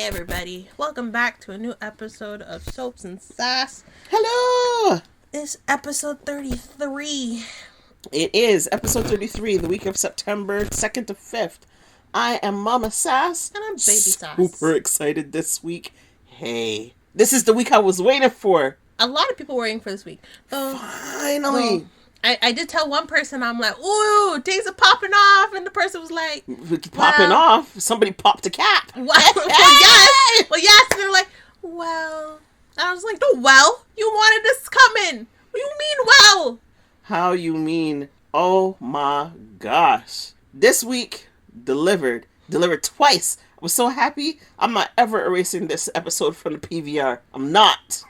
Hey everybody, welcome back to a new episode of Sass and Sass. Hello! It's episode 33. It is episode 33, the week of September 2nd to 5th. I am Mama Sass. And I'm Baby Sass. Super excited this week. Hey, this is the week I was waiting for. A lot of people were waiting for this week. Finally! I did tell one person, I'm like, ooh, things are popping off. And the person was like, Popping off? Somebody popped a cap. Well, yes. And they're like, well. And I was like, no, well, you wanted this coming. What do you mean, well? How you mean? Oh my gosh. This week, delivered twice. I was so happy. I'm not ever erasing this episode from the PVR. I'm not.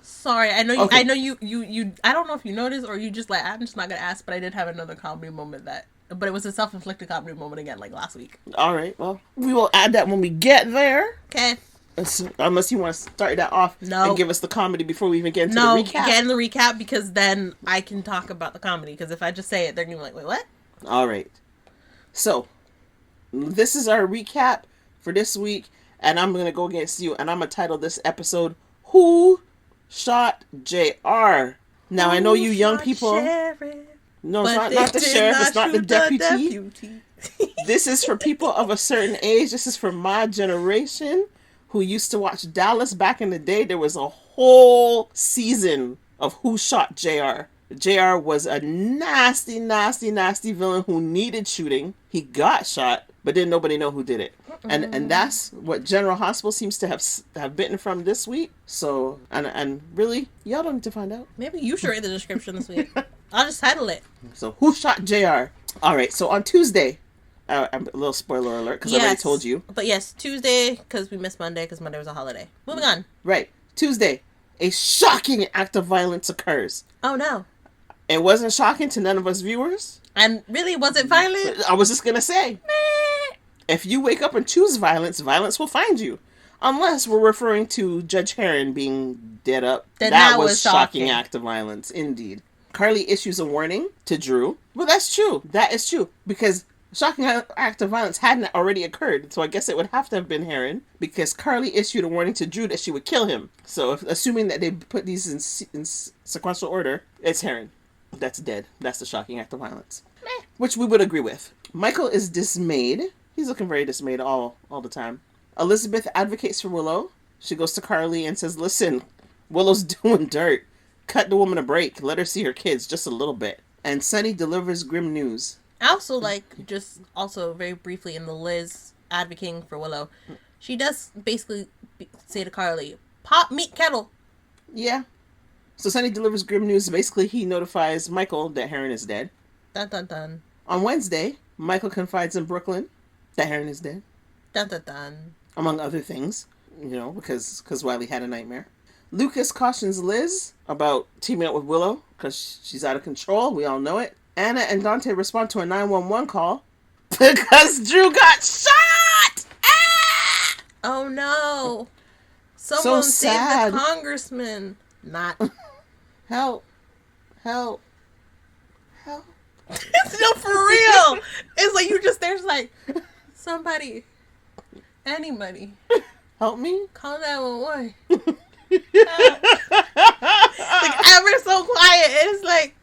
Sorry, I know you. Okay. I know you. I don't know if you noticed or you just like. I'm just not gonna ask, but I did have another comedy moment but it was a self-inflicted comedy moment again, like last week. All right, well, we will add that when we get there. Okay. Unless you want to start that off and give us the comedy before we even get into the recap. No, get in the recap because then I can talk about the comedy. Because if I just say it, they're gonna be like, "Wait, what?" All right. So this is our recap for this week, and I'm gonna go against you, and I'm gonna title this episode "Who Shot JR?" Now, I know you young people... No, it's not the sheriff. It's not the deputy. This is for people of a certain age. This is for my generation who used to watch Dallas back in the day. There was a whole season of Who Shot JR? JR was a nasty, nasty, nasty villain who needed shooting. He got shot, but didn't nobody know who did it. And that's what General Hospital seems to have bitten from this week. So, and really, y'all don't need to find out. Maybe you should write the description this week. I'll just title it. So, Who Shot JR? All right, so on Tuesday, a little spoiler alert, because I already told you. But yes, Tuesday, because we missed Monday, because Monday was a holiday. Moving on. Right. Tuesday, a shocking act of violence occurs. Oh, no. It wasn't shocking to none of us viewers. And really, was it violent? I was just going to say. If you wake up and choose violence, violence will find you. Unless we're referring to Judge Heron being dead up. Then that was shocking act of violence, indeed. Carly issues a warning to Drew. Well, that's true. That is true. Because shocking act of violence hadn't already occurred. So I guess it would have to have been Heron. Because Carly issued a warning to Drew that she would kill him. So assuming that they put these in sequential order, it's Heron. That's dead. That's the shocking act of violence. Which we would agree with. Michael is dismayed. He's looking very dismayed all the time. Elizabeth advocates for Willow. She goes to Carly and says, listen, Willow's doing dirt. Cut the woman a break. Let her see her kids just a little bit. And Sunny delivers grim news. I also also very briefly in the Liz advocating for Willow, she does basically say to Carly, pop meat kettle. Yeah. So Sunny delivers grim news. Basically, he notifies Michael that Heron is dead. Dun dun dun. On Wednesday, Michael confides in Brooklyn that Heron is dead. Dun dun dun. Among other things, because Wiley had a nightmare. Lucas cautions Liz about teaming up with Willow because she's out of control. We all know it. Anna and Dante respond to a 911 call because Drew got shot! Ah! Oh no. Someone sad. Save the congressman. Not. Help. No, for real. It's like there's like, somebody, anybody. Help me? Call 911. Like, ever so quiet. It's like,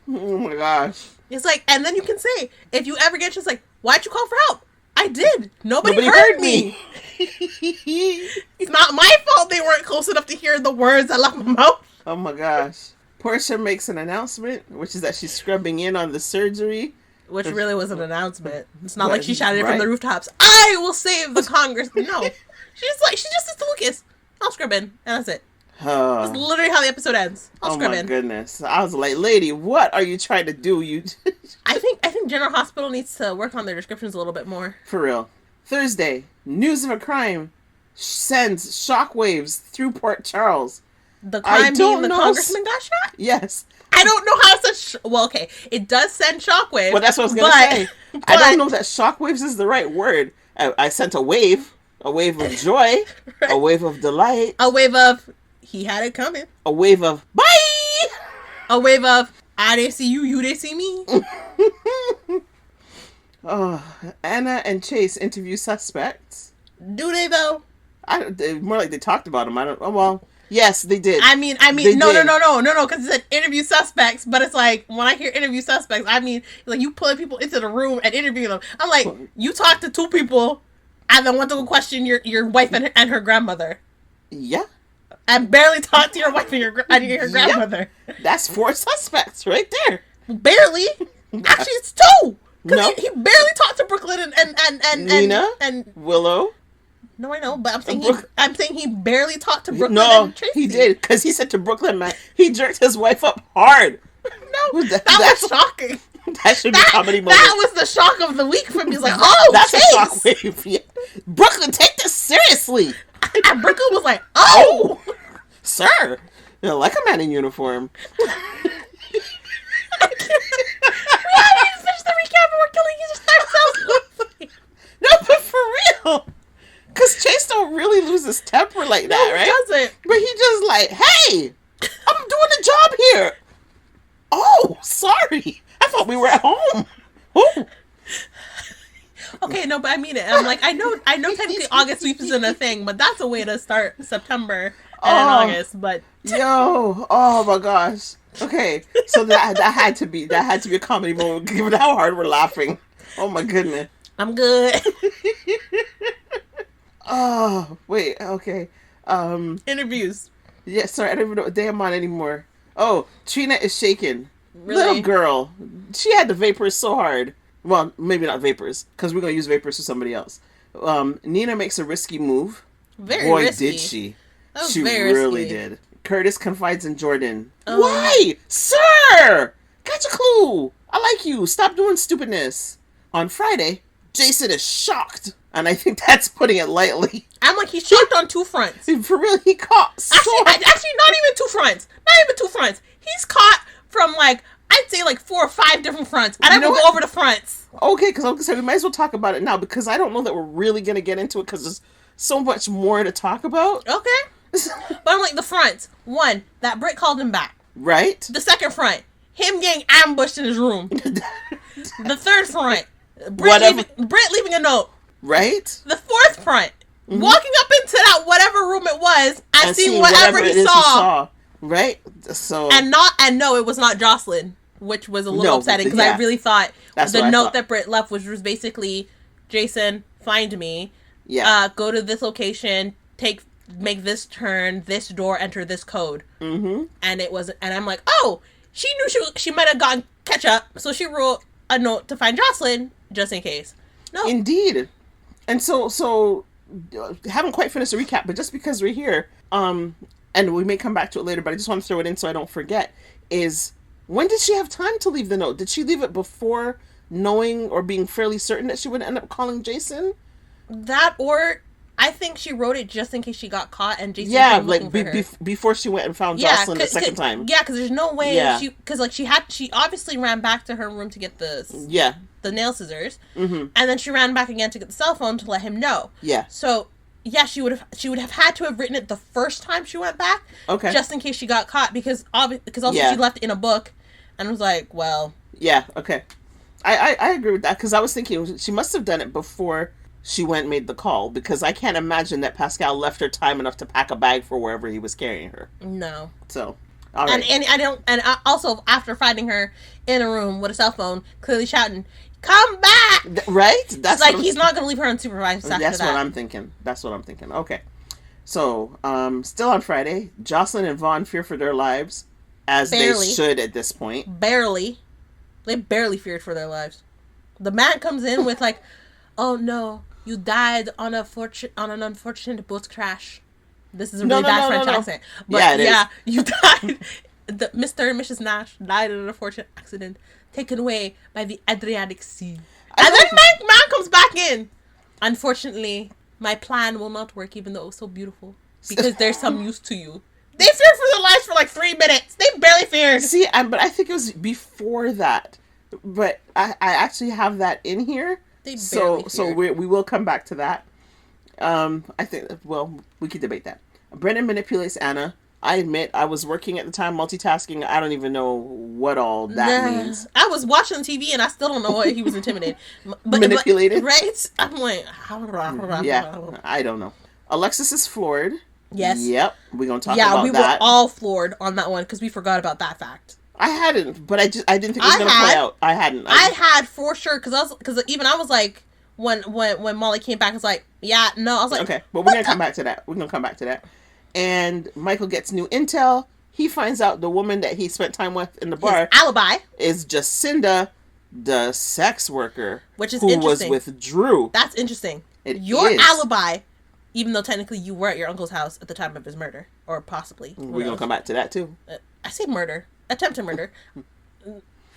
oh my gosh. It's like, and then you can say, if you ever get just like, why'd you call for help? I did. Nobody heard me. It's not my fault they weren't close enough to hear the words I left my mouth. Oh my gosh. Portia makes an announcement, which is that she's scrubbing in on the surgery. Which really was an announcement. It's not like she shouted it from the rooftops. I will save the Congress. No. She just says to Lucas, I'll scrub in. And that's it. That's literally how the episode ends. I'll scrub in. Oh my goodness. I was like, lady, what are you trying to do? I think General Hospital needs to work on their descriptions a little bit more. For real. Thursday, news of a crime sends shockwaves through Port Charles. The crime being the congressman got shot? Yes. I don't know how such... Well, okay. It does send shockwaves. Well, that's what I was going to say. I don't know that shockwaves is the right word. I sent a wave of joy, right. A wave of delight. A wave of, he had it coming. A wave of, bye! A wave of, I didn't see you, you didn't see me. Oh, Anna and Chase interview suspects. Do they though? More like they talked about him. I don't. Oh well. Yes, they did. I mean, no, because it said interview suspects, but it's like, when I hear interview suspects, I mean, like, you pulling people into the room and interviewing them. I'm like, you talked to 2 people, and then went to go question your wife and her grandmother. Yeah. And barely talked to your wife and your grandmother. Yep. That's 4 suspects right there. Barely. Actually, it's 2. Because he barely talked to Brooklyn and Nina and Willow. No, I know, but I'm saying he barely talked to Brooklyn. No, and Tracy. he did, because he said to Brooklyn, man, he jerked his wife up hard. No, that was shocking. That should be comedy moment. That was the shock of the week for me. He's like, oh, that's Chase. A shockwave. Yeah. Brooklyn, take this seriously. And Brooklyn was like, oh, sir, like a man in uniform. We haven't even finished the recap, and we're killing ourselves. No, but for real. Because Chase don't really lose his temper like that, right? No, he doesn't. But he just like, hey, I'm doing a job here. Oh, sorry. I thought we were at home. Ooh. Okay, no, but I mean it. I'm like, I know technically August sweep isn't a thing, but that's a way to start September and August, but... Yo, oh my gosh. Okay, so that had to be a comedy moment, given how hard we're laughing. Oh my goodness. I'm good. Oh, wait, okay. Interviews. Yeah, sorry, I don't even know what day I'm on anymore. Oh, Trina is shaking. Really? Little girl. She had the vapors so hard. Well, maybe not vapors, because we're going to use vapors for somebody else. Nina makes a risky move. Very risky. Boy, did she. That was she very really risky. did. Curtis confides in Jordan. Why? Sir! Got your clue. I like you. Stop doing stupidness. On Friday, Jason is shocked. And I think that's putting it lightly. I'm like, he's shocked on 2 fronts. For real, he caught so... Actually, not even 2 fronts. Not even 2 fronts. He's caught from, like, I'd say, like, 4 or 5 different fronts. And I will go over the fronts. Okay, because I'm going to say, we might as well talk about it now, because I don't know that we're really going to get into it, because there's so much more to talk about. Okay. But I'm like, the fronts. 1, that Britt called him back. Right. The second front, him getting ambushed in his room. The third front, Britt leaving a note. Right? The 4th front, walking up into that whatever room it was and seeing whatever he saw. Right? So and no, it was not Jocelyn, which was a little upsetting, because I really thought the note that Britt left was basically, Jason, find me. Yeah. Go to this location, make this turn, this door, enter this code. Mm-hmm. And it was, and I'm like, oh, she knew she might have gotten catch up, so she wrote a note to find Jocelyn just in case. No, indeed. And so haven't quite finished the recap, but just because we're here, and we may come back to it later, but I just want to throw it in so I don't forget, is when did she have time to leave the note? Did she leave it before knowing or being fairly certain that she would end up calling Jason? That, or I think she wrote it just in case she got caught and Jason came looking for her. Before she went and found Jocelyn the second time. Yeah, because there's no way because like she obviously ran back to her room to get the nail scissors, and then she ran back again to get the cell phone to let him know. Yeah. So yeah, she would have had to have written it the first time she went back. Okay. Just in case she got caught, because she left it in a book, and was like, well. Yeah. Okay. I agree with that, because I was thinking she must have done it before she went and made the call, because I can't imagine that Pascal left her time enough to pack a bag for wherever he was carrying her. No. So, all right. And also after finding her in a room with a cell phone, clearly shouting, "Come back!" Right? That's like he's not going to leave her unsupervised after that. That's what I'm thinking. Okay. So, still on Friday, Jocelyn and Vaughn fear for their lives, as they should at this point. Barely. They barely feared for their lives. The man comes in with like, "Oh no, you died on an unfortunate boat crash." This is a really bad French accent. But you died. Mr. and Mrs. Nash died in an unfortunate accident, taken away by the Adriatic Sea. And then my man comes back in. "Unfortunately, my plan will not work, even though it was so beautiful, because there's some use to you." They feared for their lives for like 3 minutes. They barely feared. See, but I think it was before that. But I actually have that in here. So we will come back to that. I think, well, we could debate that. Brennan manipulates Anna. I admit, I was working at the time, multitasking. I don't even know what all that means. I was watching TV and I still don't know what he was intimidated. Manipulated? Right? I'm like, yeah, I don't know. Alexis is floored. Yes. Yep, we're going to talk about that. Yeah, we were all floored on that one because we forgot about that fact. I hadn't, but I didn't think it was going to play out. I hadn't. I had for sure, because even I was like, when Molly came back, I was like, yeah, no. I was like, okay, but we're going to come back to that. We're going to come back to that. And Michael gets new intel. He finds out the woman that he spent time with in the bar. His alibi. Is Jacinda, the sex worker. Which is who interesting. Was with Drew. That's interesting. Your alibi, even though technically you were at your uncle's house at the time of his murder. Or possibly. We're going to come back to that too. I say murder. Attempted murder.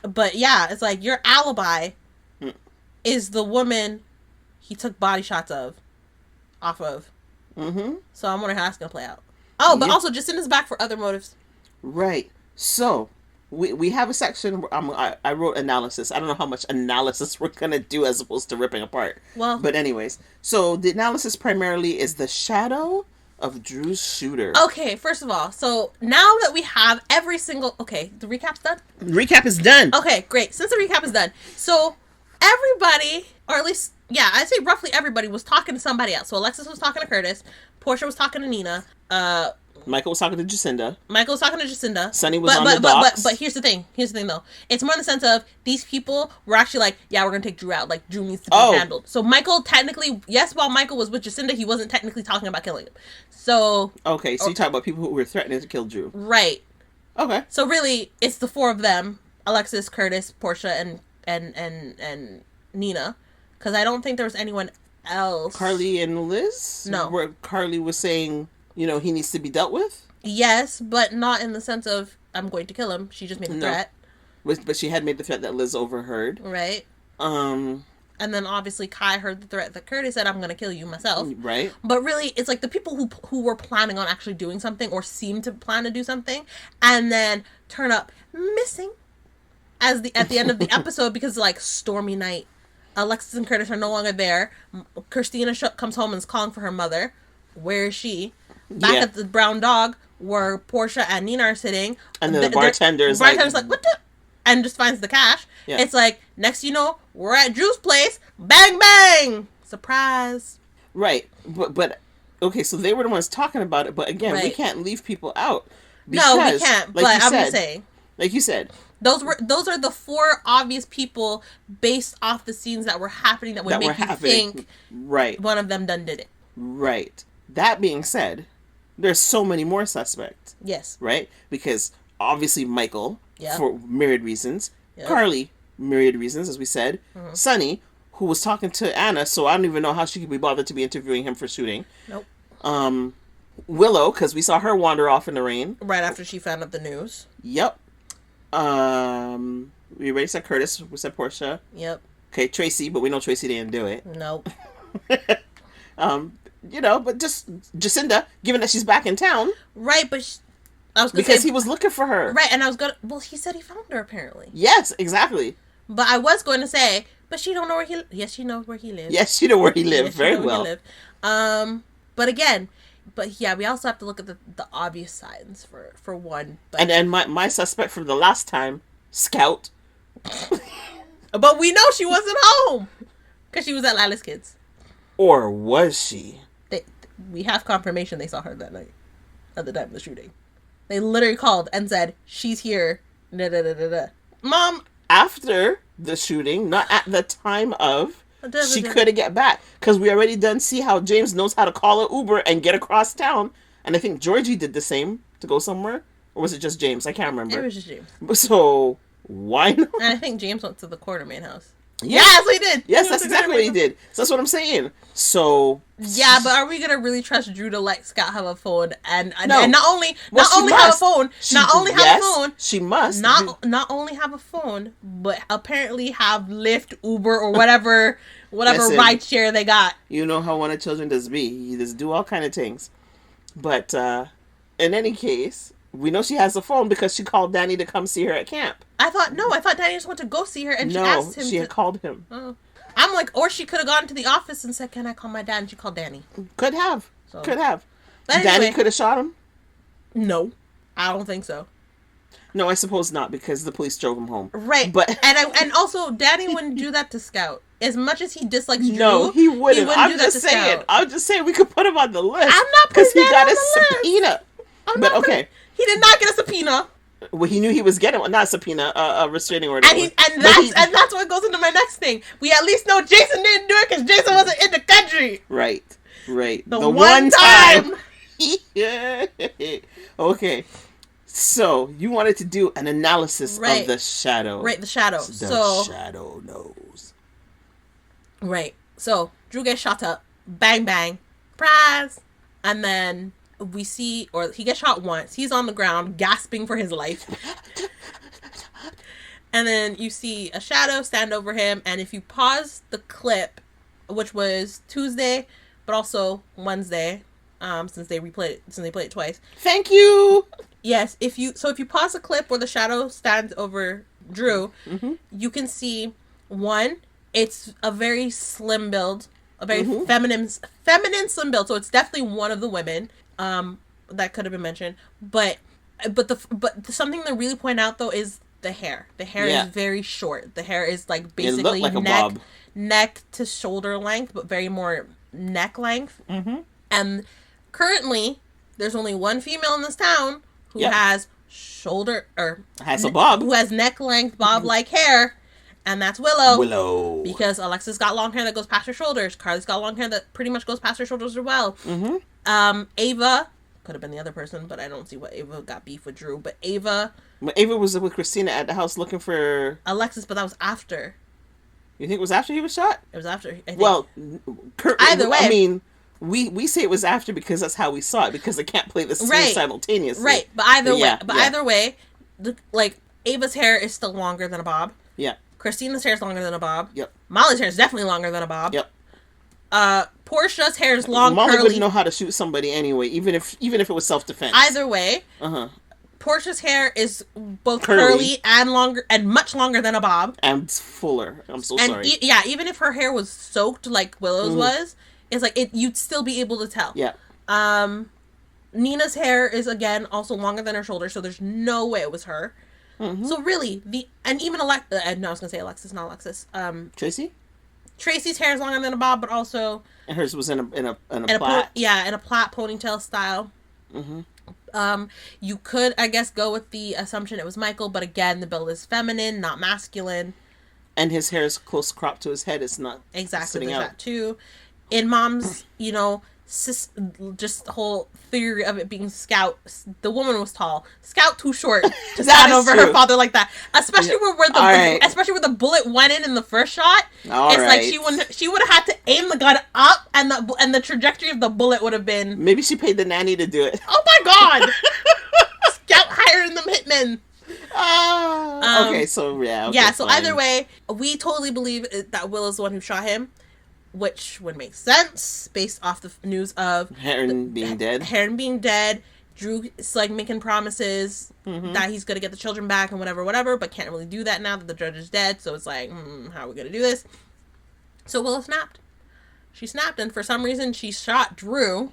But yeah, it's like your alibi is the woman he took body shots off of. Mm-hmm. So I'm wondering how that's going to play out. Oh, but also Jacinda's back for other motives. Right. So, we have a section where I wrote analysis. I don't know how much analysis we're going to do as opposed to ripping apart. Well. But anyways. So, the analysis primarily is the shadow of Drew's shooter. Okay, first of all. So, now that we have every single... Okay, the recap's done? Recap is done. Okay, great. Since the recap is done. So, everybody, or at least... Yeah, I'd say roughly everybody was talking to somebody else. So, Alexis was talking to Curtis. Portia was talking to Nina. Michael was talking to Jacinda. Sonny was on the docks. But here's the thing. Though. It's more in the sense of these people were actually like, yeah, we're going to take Drew out. Like, Drew needs to be handled. So Michael technically, yes, while Michael was with Jacinda, he wasn't technically talking about killing him. So... Okay, so you talk about people who were threatening to kill Drew. Right. Okay. So really, it's the four of them. Alexis, Curtis, Portia, and Nina. Because I don't think there was anyone else. Carly and Liz? No. Where Carly was saying, he needs to be dealt with? Yes, but not in the sense of, I'm going to kill him. She just made a threat. But she had made the threat that Liz overheard. Right. And then obviously Kai heard the threat that Curtis said, I'm going to kill you myself. Right. But really, it's like the people who were planning on actually doing something or seem to plan to do something and then turn up missing at the end of the episode because like stormy night. Alexis and Curtis are no longer there. Christina comes home and is calling for her mother. Where is she? Back at the Brown Dog, where Portia and Nina are sitting. And then the bartender's like, what the? And just finds the cash. Yeah. It's like, next you know, we're at Drew's place. Bang, bang! Surprise. Right. But okay, so they were the ones talking about it. But again, we can't leave people out. No, we can't. But I'm just saying. Like you said. Those are the four obvious people based off the scenes that were happening that would make you think one of them done did it. Right. That being said, there's so many more suspects. Yes. Right? Because obviously Michael, for myriad reasons. Yep. Carly, myriad reasons, as we said. Mm-hmm. Sonny, who was talking to Anna, so I don't even know how she could be bothered to be interviewing him for shooting. Nope. Willow, because we saw her wander off in the rain. Right after she found out the news. Yep. We already said Curtis. We said Portia. Yep. Okay, Tracy, but we know Tracy didn't do it. Nope. But just Jacinda, given that she's back in town. Right, but he was looking for her. Right, and I was gonna. Well, he said he found her apparently. Yes, exactly. But I was going to say, but she don't know where he. Yes, she knows where he lives. Yes, she knows where he lives very well. But again. But yeah, we also have to look at the obvious signs for one. But... And my suspect from the last time, Scout. But we know she wasn't home because she was at Lila's kids. Or was she? We have confirmation they saw her that night at the time of the shooting. They literally called and said she's here. Da, da, da, da, da. Mom. After the shooting, not at the time of. She couldn't get back because we already done see how James knows how to call an Uber and get across town, and I think Georgie did the same to go somewhere, or was it just James? I can't remember. It was just James. So why not? And I think James went to the Quartermain house. Yes, he did. Yes, that's exactly what he did. So that's what I'm saying. So yeah, but are we gonna really trust Drew to let Scott have a phone and no. And not only have a phone, she must not only have a phone, but apparently have Lyft, Uber, or whatever ride share they got. You know how one of children does be. He just do all kind of things. But in any case, we know she has a phone because she called Danny to come see her at camp. I thought Danny just went to go see her and she asked him. No, she had called him. Oh. I'm like, or she could have gone to the office and said, "Can I call my dad?" And she called Danny. Could have. So. Could have. But Danny anyway, could have shot him. No, I don't think so. No, I suppose not, because the police drove him home. Right. But and also, Danny wouldn't do that to Scout. As much as he dislikes Drew, no, he wouldn't. I'm just saying we could put him on the list. I'm not putting he got on a subpoena. But okay, he did not get a subpoena. Well, he knew he was getting one, not a subpoena, a restraining order. And that's what goes into my next thing. We at least know Jason didn't do it because Jason wasn't in the country. Right. The one time. Yeah. Okay. So, you wanted to do an analysis of the shadow. Right, the shadow. The shadow knows. Right. So, Drew gets shot up. Bang, bang. Surprise. And then we see, or he gets shot once. He's on the ground, gasping for his life. And then you see a shadow stand over him. And if you pause the clip, which was Tuesday, but also Wednesday, since they played it twice. Thank you. Yes, if you pause the clip where the shadow stands over Drew, you can see one. It's a very slim build, a very feminine slim build. So it's definitely one of the women that could have been mentioned. But something to really point out though is the hair. The hair is very short. The hair is like basically neck to shoulder length, but very more neck length. And currently, there's only one female in this town who has a bob, who has neck length bob like hair, and that's Willow. Because Alexis got long hair that goes past her shoulders. Carly's got long hair that pretty much goes past her shoulders as well. Ava could have been the other person, but I don't see what Ava got beef with Drew. But Ava was with Christina at the house looking for Alexis, but that was after. You think it was after he was shot? It was after. I think. Well, either way, I mean. We say it was after because that's how we saw it, because they can't play this scene simultaneously. Right, but either way, like Ava's hair is still longer than a bob. Yeah. Christina's hair is longer than a bob. Yep. Molly's hair is definitely longer than a bob. Yep. Portia's hair is long. Molly curly. wouldn't know how to shoot somebody anyway, even if it was self-defense. Either way. Portia's hair is both curly and longer, and much longer than a bob. And fuller. I'm so sorry. Even if her hair was soaked like Willow's was. It's like you'd still be able to tell. Yeah. Nina's hair is again also longer than her shoulders, so there's no way it was her. So really, even Alexis. No, I was gonna say Alexis, not Alexis. Tracy. Tracy's hair is longer than a bob, but also. And hers was in a plait. In a plait ponytail style. You could, I guess, go with the assumption it was Michael, but again, the build is feminine, not masculine. And his hair is close cropped to his head. It's not exactly out. That too. In Mom's, just the whole theory of it being Scout, the woman was tall. Scout too short to stand over her father like that. Especially where the bullet went in the first shot. Like she would have had to aim the gun up, and the trajectory of the bullet would have been. Maybe she paid the nanny to do it. Oh my god! Scout hiring them hitmen. Okay, so yeah. Okay, so fine. Either way, we totally believe that Will is the one who shot him. Which would make sense based off the news of Heron being dead. Drew is like making promises that he's gonna get the children back and whatever, but can't really do that now that the judge is dead. So it's like, how are we gonna do this? So Willow snapped. She snapped, and for some reason she shot Drew.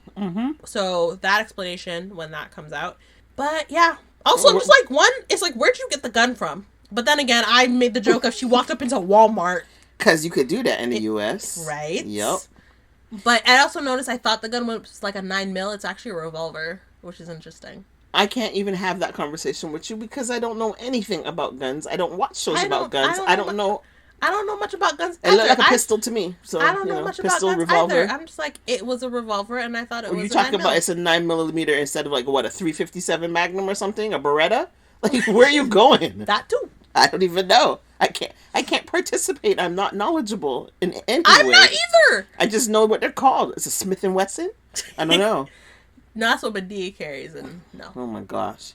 So that explanation when that comes out. But yeah. Also, I'm just like, it's like, where'd you get the gun from? But then again, I made the joke of she walked up into Walmart. Because you could do that in the U.S. Right? Yep. But I also noticed, I thought the gun was like a 9mm. It's actually a revolver, which is interesting. I can't even have that conversation with you because I don't know anything about guns. I don't watch shows about guns. I don't know much about guns either. It looked like a pistol to me. So I don't know much about guns revolver. Either. I'm just like, it was a revolver, and I thought it was you talking about it's a 9mm instead of like, what, a 357 Magnum or something? A Beretta? Like, where are you going? That too. I don't even know. I can't participate. I'm not knowledgeable in any I'm way. not either. I just know what they're called. It's a Smith & Wesson? I don't know. No, that's what Medea carries, and no. Oh my gosh.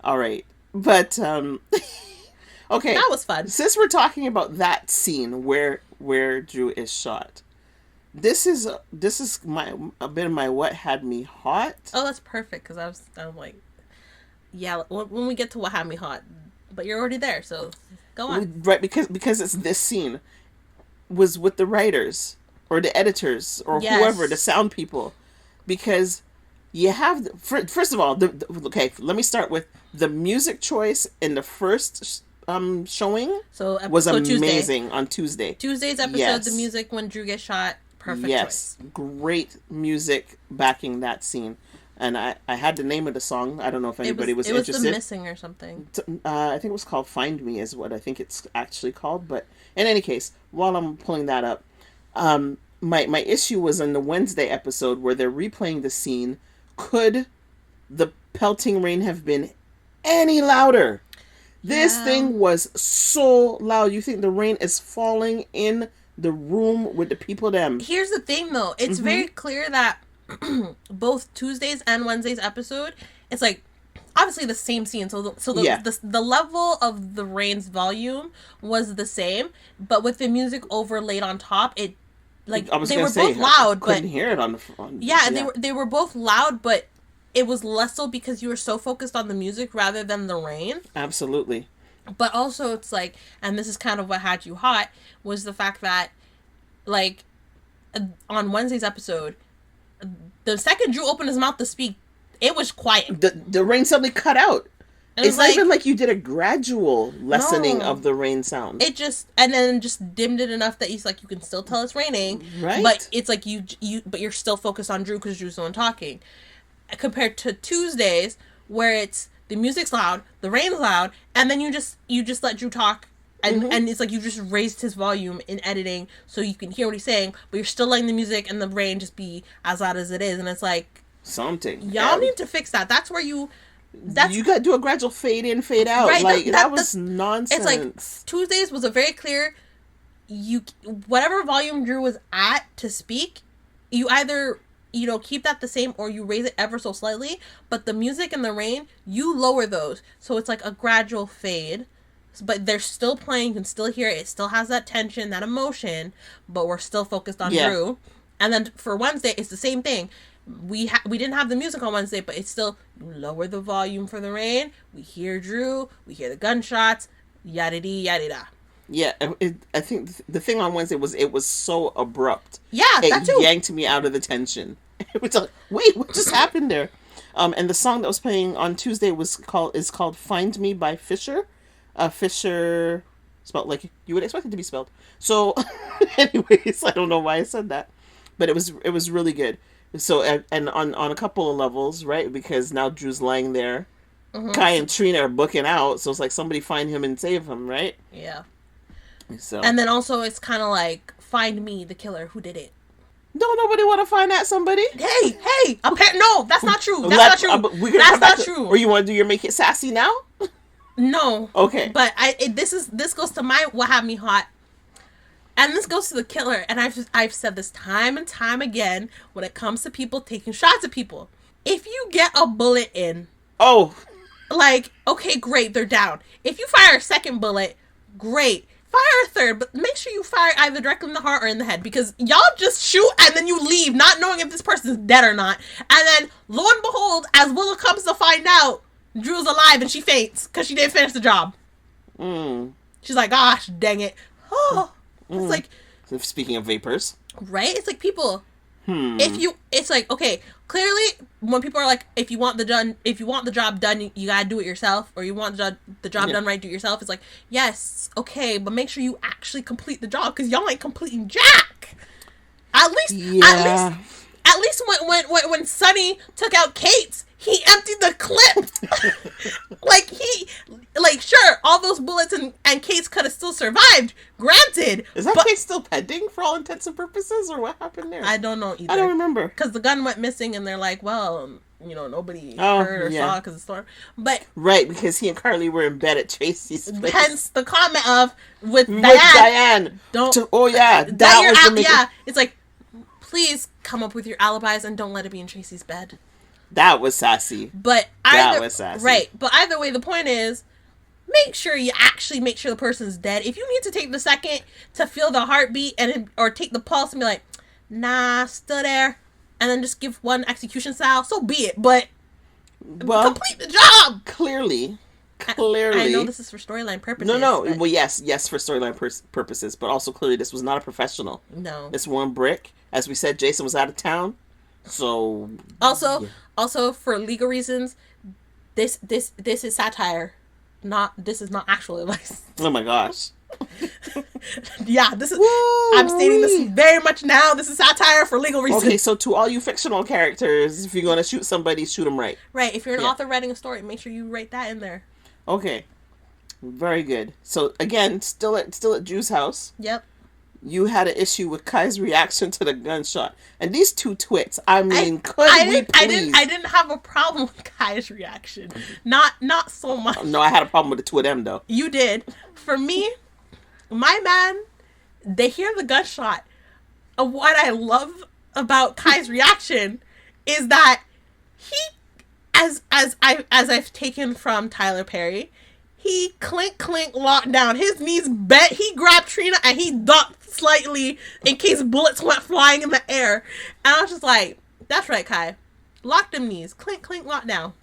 All right. But, okay. That was fun. Since we're talking about that scene where Drew is shot, this is a bit of my what had me hot. Oh, that's perfect, because I'm like, yeah, when we get to what had me hot, but you're already there, so go on. Right, because it's this scene was with the writers or the editors or whoever, the sound people, because You have first of all, okay. Let me start with the music choice in the first showing. Was amazing Tuesday. On Tuesday. Tuesday's episode, yes. The music when Drew gets shot, perfect choice. Great music backing that scene. And I had the name of the song. I don't know if anybody was interested. It was The Missing or something. I think it was called Find Me is what I think it's actually called. But in any case, while I'm pulling that up, my issue was in the Wednesday episode where they're replaying the scene. Could the pelting rain have been any louder? This thing was so loud. You think the rain is falling in the room with the people them. Here's the thing, though. It's very clear that both Tuesdays and Wednesdays episode, it's like obviously the same scene. So the level of the rain's volume was the same, but with the music overlaid on top, it like they were both loud. I couldn't hear it on the phone. Yeah, they were both loud, but it was less so because you were so focused on the music rather than the rain. Absolutely. But also, it's like, and this is kind of what had you hot, was the fact that, like, on Wednesday's episode, the second Drew opened his mouth to speak, it was quiet. The rain suddenly cut out. It's not even like you did a gradual lessening of the rain sound. It just, and then just dimmed it enough that he's like, you can still tell it's raining. Right. But it's like but you're still focused on Drew because Drew's the one talking. Compared to Tuesdays, where it's, the music's loud, the rain's loud, and then you just let Drew talk. And it's like you just raised his volume in editing so you can hear what he's saying, but you're still letting the music and the rain just be as loud as it is. And it's like, something. Y'all need to fix that. That's where you got to do a gradual fade in, fade out. Right, like, that was nonsense. It's like, Tuesdays was a very clear, whatever volume Drew was at to speak, you either, keep that the same or you raise it ever so slightly, but the music and the rain, you lower those. So it's like a gradual fade. But they're still playing, you can still hear it. It still has that tension, that emotion, but we're still focused on Drew. And then for Wednesday, it's the same thing. We didn't have the music on Wednesday, but it's still, lower the volume for the rain. We hear Drew, we hear the gunshots, yada-dee, yada-da. Yeah, I think the thing on Wednesday was it was so abrupt. Yeah, that too. It yanked me out of the tension. It was like, wait, what just happened there? And the song that was playing on Tuesday is called "Find Me" by Fisher. Fisher, spelled like you would expect it to be spelled. So, anyways, I don't know why I said that, but it was really good. So, and on a couple of levels, right? Because now Drew's lying there. Kai and Trina are booking out, so it's like somebody find him and save him, right? Yeah. So, and then also it's kind of like, find me, the killer, who did it. Don't nobody want to find out somebody? Hey! No, that's not true. That's not true. That's not true. Or you want to do your Make It Sassy now? No. Okay. But this goes to what had me hot. And this goes to the killer. And I've said this time and time again when it comes to people taking shots at people. If you get a bullet in. Oh. Like, okay, great, they're down. If you fire a second bullet, great. Fire a third, but make sure you fire either directly in the heart or in the head, because y'all just shoot and then you leave, not knowing if this person's dead or not. And then, lo and behold, as Willow comes to find out, Drew's alive and she faints because she didn't finish the job. She's like, gosh, dang it. Oh, it's like. Speaking of vapors, right? It's like people. It's like, okay, clearly when people are like, if you want the job done, you gotta do it yourself, or you want the job done right, do it yourself. It's like, yes, okay, but make sure you actually complete the job, because y'all ain't completing jack. At least when Sonny took out Kate's, he emptied the clip. Sure, all those bullets and Kate's could have still survived. Granted. Is that case still pending for all intents and purposes, or what happened there? I don't know either. I don't remember. Because the gun went missing, and they're like, well, nobody heard or saw because of the storm. But right, because he and Carly were in bed at Tracy's place. Hence the comment of, with Diane. It's like, please come up with your alibis and don't let it be in Tracy's bed. That was sassy. That was sassy. Right. But either way, the point is, make sure the person's dead. If you need to take the second to feel the heartbeat or take the pulse and be like, nah, still there, and then just give one execution style, so be it. But complete the job. Clearly. I know this is for storyline purposes. No. Well, yes, for storyline purposes, but also clearly this was not a professional. No. It's one brick. As we said, Jason was out of town. So also, Also, for legal reasons, this is satire. This is not actual advice. Oh my gosh. Yeah, this is. Woo-wee. I'm stating this very much now. This is satire for legal reasons. Okay, so to all you fictional characters, if you're going to shoot somebody, shoot them right. Right. If you're an author writing a story, make sure you write that in there. Okay. Very good. So again, still at Drew's house. Yep. You had an issue with Kai's reaction to the gunshot, and these two twits. I mean, I didn't have a problem with Kai's reaction. Not so much. No, I had a problem with the two of them though. You did. For me, my man, they hear the gunshot. What I love about Kai's reaction is that he, as I've taken from Tyler Perry, he clink locked down. His knees bent. He grabbed Trina and he ducked slightly in case bullets went flying in the air. And I was just like, "That's right, Kai. Lock them knees. Clink lock down."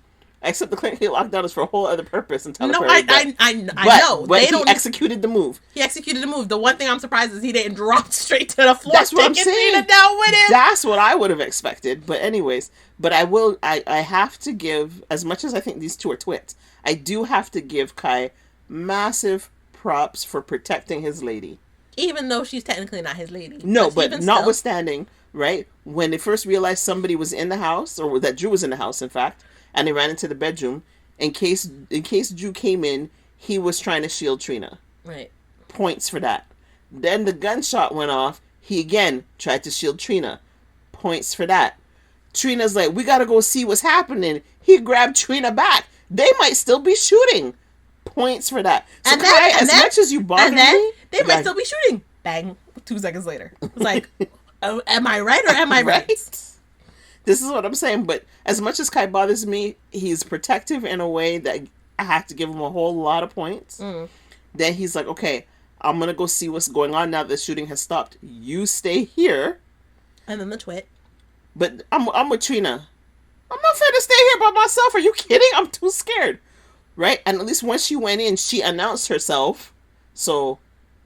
Except the clink lockdown is for a whole other purpose. And no, I know. But he executed the move. He executed the move. The one thing I'm surprised is he didn't drop straight to the floor. That's what I'm saying. Trina down with him. That's what I would have expected. But anyways, I have to give, as much as I think these two are twits, I do have to give Kai massive props for protecting his lady. Even though she's technically not his lady. No, but notwithstanding, right? When they first realized somebody was in the house, or that Drew was in the house, in fact, and they ran into the bedroom, in case Drew came in, he was trying to shield Trina. Right. Points for that. Then the gunshot went off. He again tried to shield Trina. Points for that. Trina's like, "We gotta go see what's happening." He grabbed Trina back. They might still be shooting. Points for that. So Kai, as much as you bother me, they might still be shooting. Bang. 2 seconds later. It's like, am I right or am I right? This is what I'm saying. But as much as Kai bothers me, he's protective in a way that I have to give him a whole lot of points. Then he's like, "Okay, I'm going to go see what's going on now that the shooting has stopped. You stay here." And then the twit. But I'm with Trina. "I'm not finna stay here by myself. Are you kidding? I'm too scared." Right? And at least once she went in, she announced herself. So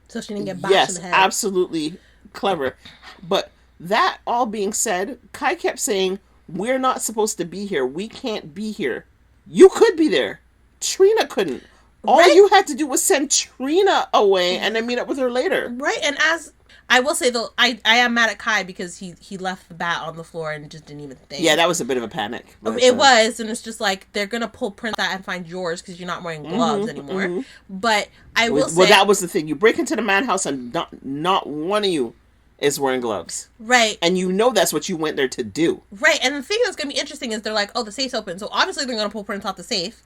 she didn't get bashed in the head. Yes, absolutely clever. But that all being said, Kai kept saying, "We're not supposed to be here. We can't be here." You could be there. Trina couldn't. All you had to do was send Trina away and then meet up with her later. Right, and as I will say though, I am mad at Kai because he left the bat on the floor and just didn't even think. Yeah, that was a bit of a panic. But, it was, and it's just like, they're going to pull Prince out and find yours because you're not wearing gloves anymore. But I will say... Well, that was the thing. You break into the man house and not one of you is wearing gloves. Right. And you know that's what you went there to do. Right, and the thing that's going to be interesting is they're like, "Oh, the safe's open." So obviously they're going to pull Prince out the safe.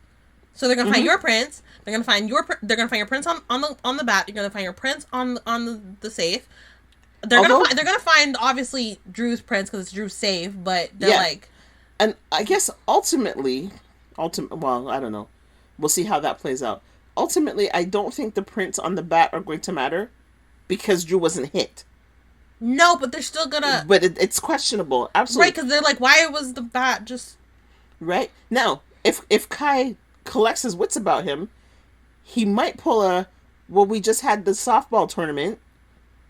So they're gonna find your prints. They're gonna find your prints on the bat. You're gonna find your prints on the safe. They're gonna find obviously Drew's prints because it's Drew's safe. But they're like, and I guess ultimately, well, I don't know. We'll see how that plays out. Ultimately, I don't think the prints on the bat are going to matter because Drew wasn't hit. No, but they're still gonna. But it's questionable, absolutely. Right, because they're like, why was the bat just? Right now, if Kai collects his wits about him, he might pull we just had the softball tournament,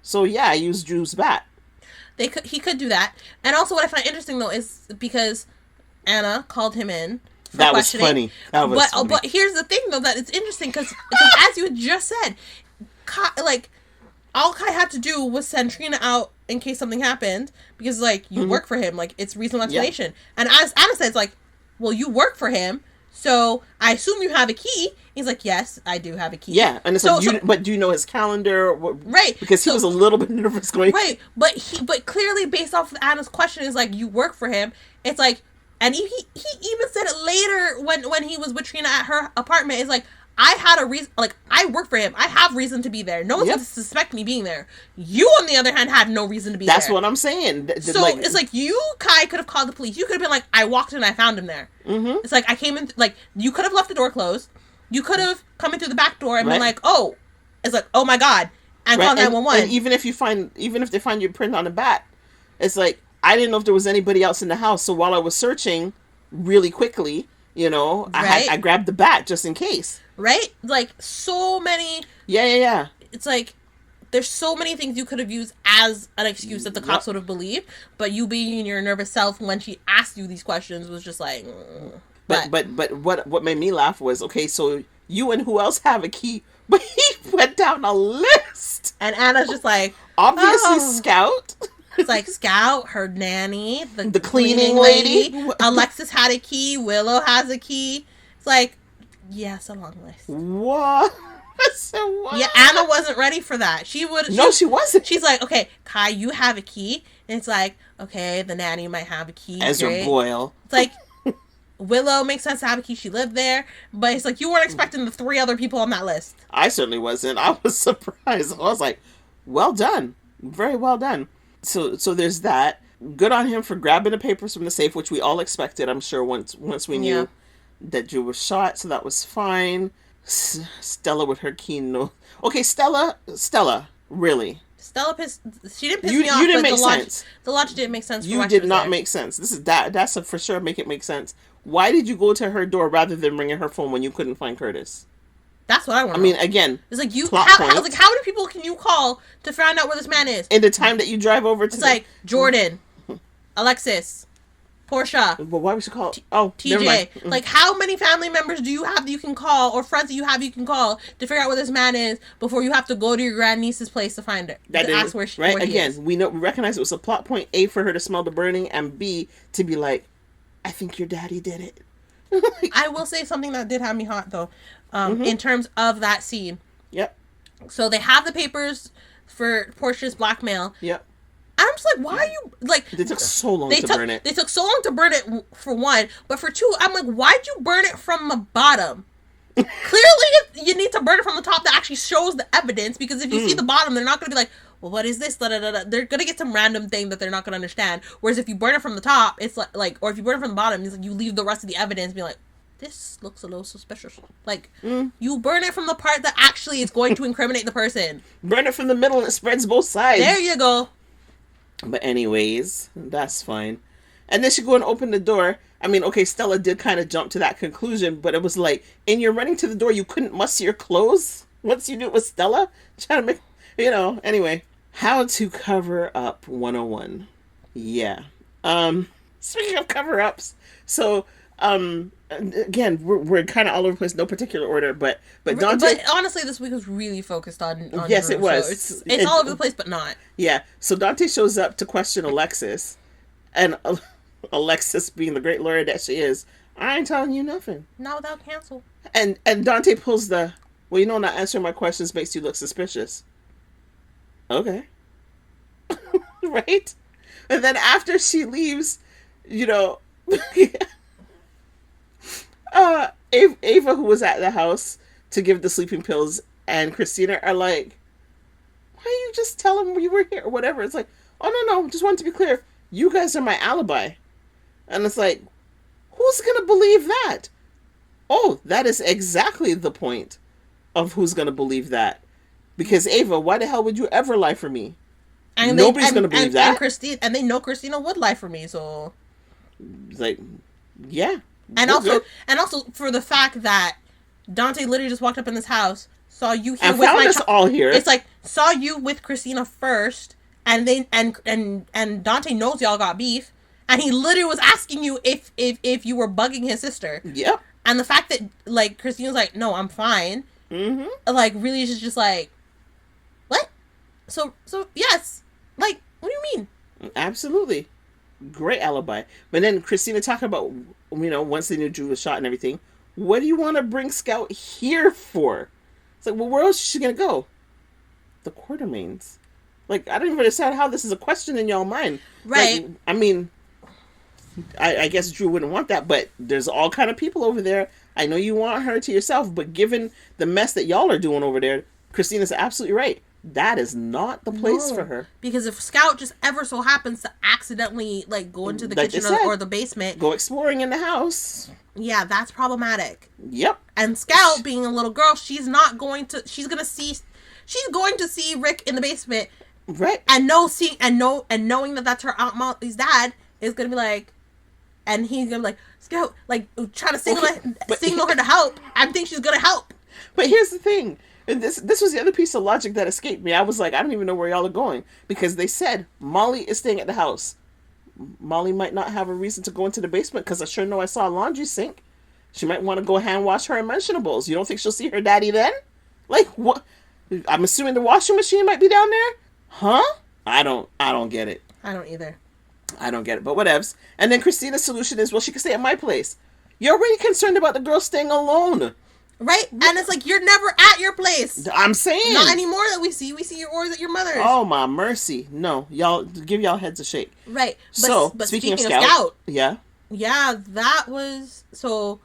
so yeah, I used Drew's bat. He could do that. And also what I find interesting though is because Anna called him in for that questioning. Was funny. But here's the thing though, that it's interesting because as you just said, all Kai had to do was send Trina out in case something happened because you work for him, it's reasonable explanation. And as Anna said, it's like, well, you work for him, so I assume you have a key. He's like, "Yes, I do have a key." Yeah, and it's but do you know his calendar? Right, because he was a little bit nervous going. Right, but clearly based off of Anna's question is like, you work for him. It's like, and he even said it later when he was with Trina at her apartment. It's like, I had a reason, I work for him. I have reason to be there. No one's going to suspect me being there. You, on the other hand, had no reason to be there. That's what I'm saying. So it's like, you, Kai, could have called the police. You could have been like, "I walked in, I found him there." Mm-hmm. It's like, I came in, you could have left the door closed. You could have come in through the back door and been like, "Oh," it's like, "Oh my God," and call 911. And even if they find your print on the bat, it's like, I didn't know if there was anybody else in the house. So while I was searching really quickly, I grabbed the bat just in case. Right? So many. Yeah. It's like, there's so many things you could have used as an excuse that the cops would have believed, but you being your nervous self when she asked you these questions was just like... But what made me laugh was, okay, so you and who else have a key? But he went down a list. And Anna's just like... Obviously Scout. It's like Scout, her nanny, the cleaning lady. Alexis had a key. Willow has a key. It's like, yes, a long list. What? So what? Yeah, Anna wasn't ready for that. She wasn't. She's like, okay, Kai, you have a key. And it's like, okay, the nanny might have a key. Ezra Boyle. It's like, Willow makes sense to have a key. She lived there. But it's like, you weren't expecting the 3 other people on that list. I certainly wasn't. I was surprised. I was like, well done. Very well done. So there's that. Good on him for grabbing the papers from the safe, which we all expected, I'm sure, once we knew that Drew was shot. So that was fine. Stella with her keen nose. Okay, Stella, really. She didn't piss me off. You didn't make sense. The logic didn't make sense. You did not make sense. That's a for sure make it make sense. Why did you go to her door rather than ringing her phone when you couldn't find Curtis? That's what I want. I mean, again, it's like how many people can you call to find out where this man is? In the time that you drive over to... It's like Jordan, Alexis, Portia. Well, why would you call... TJ. Like, how many family members do you have that you can call, or friends that you have you can call to figure out where this man is before you have to go to your grandniece's place to find her? Ask where she is. We recognize it was a plot point, A, for her to smell the burning, and B, to be like, I think your daddy did it. I will say something that did have me hot, though, in terms of that scene. Yep. So they have the papers for Portia's blackmail. Yep. I'm just like, why are you, like... They took so long to burn it. They took so long to burn it, for one. But for two, I'm like, why'd you burn it from the bottom? Clearly, you need to burn it from the top that actually shows the evidence. Because if you see the bottom, they're not going to be like, well, what is this? Da, da, da, da. They're going to get some random thing that they're not going to understand. Whereas if you burn it from the top, it's like... Or if you burn it from the bottom, it's like you leave the rest of the evidence and be like, this looks a little suspicious. Like, you burn it from the part that actually is going to incriminate the person. Burn it from the middle and it spreads both sides. There you go. But anyways, that's fine. And then she go and open the door. I mean, okay, Stella did kind of jump to that conclusion, but it was like, and you're running to the door, you couldn't muss your clothes once you knew it was Stella? Trying to make, anyway. How to cover up 101. Yeah. Speaking of cover-ups, so, again, we're kind of all over the place, no particular order, but Dante... But honestly, this week was really focused on yes, Drew, it was. So it's all over the place, but not. Yeah, so Dante shows up to question Alexis, and Alexis, being the great lawyer that she is, I ain't telling you nothing. Not without cancel. And Dante pulls the, well, not answering my questions makes you look suspicious. Okay. Right? And then after she leaves, Ava, who was at the house to give the sleeping pills, and Christina are like, why don't you just tell him you were here or whatever? It's like, oh, no, just wanted to be clear. You guys are my alibi. And it's like, who's going to believe that? Oh, that is exactly the point of who's going to believe that. Because Ava, why the hell would you ever lie for me? And nobody's going to believe that. And they know Christina would lie for me, so... It's like, yeah. And also for the fact that Dante literally just walked up in this house, saw you here with my child. All here. It's like, saw you with Christina first, and then and Dante knows y'all got beef, and he literally was asking you if you were bugging his sister. Yep. And the fact that, like, Christina's like, no, I'm fine. Mm-hmm. Like, really is just like, what? So yes. Like, what do you mean? Absolutely. Great alibi. But then Christina talking about, once they knew Drew was shot and everything, what do you want to bring Scout here for? It's like, well, where else is she going to go? The Quartermains. Like, I don't even understand how this is a question in y'all mind. Right. Like, I mean, I guess Drew wouldn't want that, but there's all kind of people over there. I know you want her to yourself, but given the mess that y'all are doing over there, Christina's absolutely right. That is not the place for her. Because if Scout just ever so happens to accidentally, like, go into the kitchen or the basement. Go exploring in the house. Yeah, that's problematic. Yep. And Scout, being a little girl, she's going to see Rick in the basement. Right. And knowing that that's her Aunt Molly's dad is going to be like, and he's going to be like, Scout, like, trying to signal her to help. I think she's going to help. But here's the thing. And this was the other piece of logic that escaped me. I was like, I don't even know where y'all are going. Because they said Molly is staying at the house. Molly might not have a reason to go into the basement because I sure know I saw a laundry sink. She might want to go hand wash her unmentionables. You don't think she'll see her daddy then? Like, what? I'm assuming the washing machine might be down there? Huh? I don't get it. I don't either. I don't get it, but whatevs. And then Christina's solution is, well, she can stay at my place. You're already concerned about the girl staying alone. Right? And it's like, you're never at your place. I'm saying. Not anymore that we see. We see your always at your mother's. Oh, my mercy. No. Y'all, give y'all heads a shake. Right. But speaking of Scout. Yeah. Yeah, that was... So,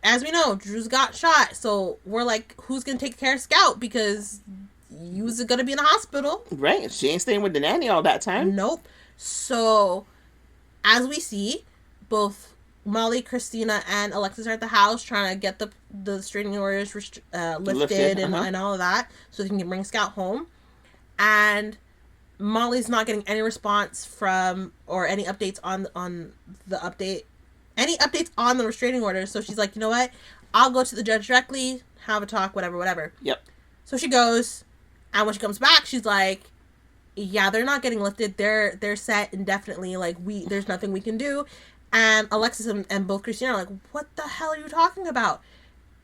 as we know, Drew's got shot. So, we're like, who's going to take care of Scout? Because you's going to be in the hospital. Right. She ain't staying with the nanny all that time. Nope. So, as we see, both Molly, Christina, and Alexis are at the house trying to get the restraining orders lifted and all of that so they can bring Scout home. And Molly's not getting any response from or any updates on the restraining orders. So she's like, you know what? I'll go to the judge directly, have a talk, whatever. Yep. So she goes, and when she comes back, she's like, yeah, they're not getting lifted. They're set indefinitely. Like, there's nothing we can do. And Alexis and both Christina are like, what the hell are you talking about?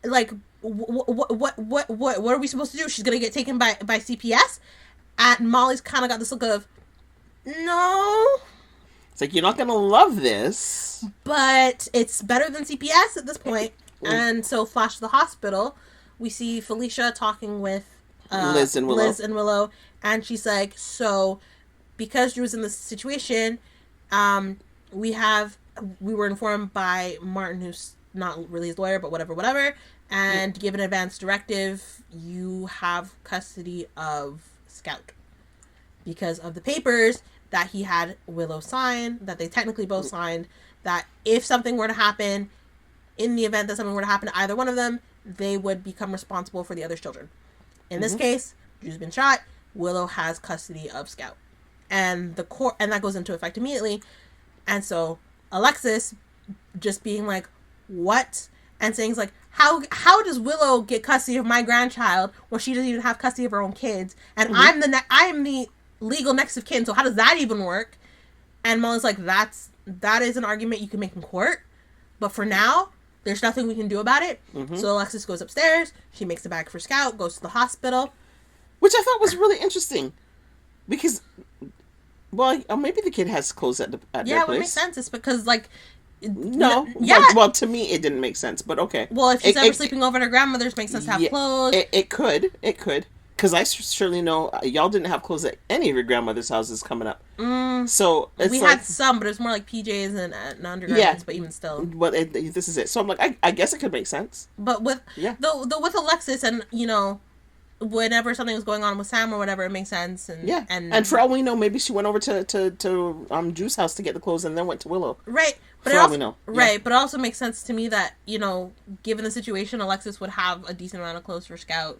Like, what are we supposed to do? She's gonna get taken by CPS? And Molly's kind of got this look of, no. It's like, you're not gonna love this. But it's better than CPS at this point. And so, flash to the hospital. We see Felicia talking with Liz and Willow. And she's like, so, because Drew's in this situation, we were informed by Martin, who's not really his lawyer, but whatever, and given advance directive, you have custody of Scout. Because of the papers that he had Willow sign, that they technically both signed, that if something were to happen, in the event that something were to happen to either one of them, they would become responsible for the other's children. In this case, Drew's been shot, Willow has custody of Scout. And that goes into effect immediately. And so Alexis just being like, what? And saying like, how does Willow get custody of my grandchild when she doesn't even have custody of her own kids? And I'm the legal next of kin, so how does that even work? And Molly's like, that is an argument you can make in court, but for now, there's nothing we can do about it. So Alexis goes upstairs, she makes a bag for Scout, goes to the hospital. Which I thought was really interesting. Because, well, maybe the kid has clothes at their place. Yeah, it would make sense. It's because, like... No. Yeah. Well, to me, it didn't make sense, but okay. Well, if she's ever sleeping over at her grandmother's, it makes sense to have clothes. It could. Because I surely know y'all didn't have clothes at any of your grandmother's houses coming up. So we had some, but it was more like PJs and undergarments. But even still, but this is it. So I'm like, I guess it could make sense. But with with Alexis, and whenever something was going on with Sam or whatever, it makes sense. And for all we know, maybe she went over to Drew's house to get the clothes and then went to Willow. Right. But for all we know. Right. But it also makes sense to me that given the situation, Alexis would have a decent amount of clothes for Scout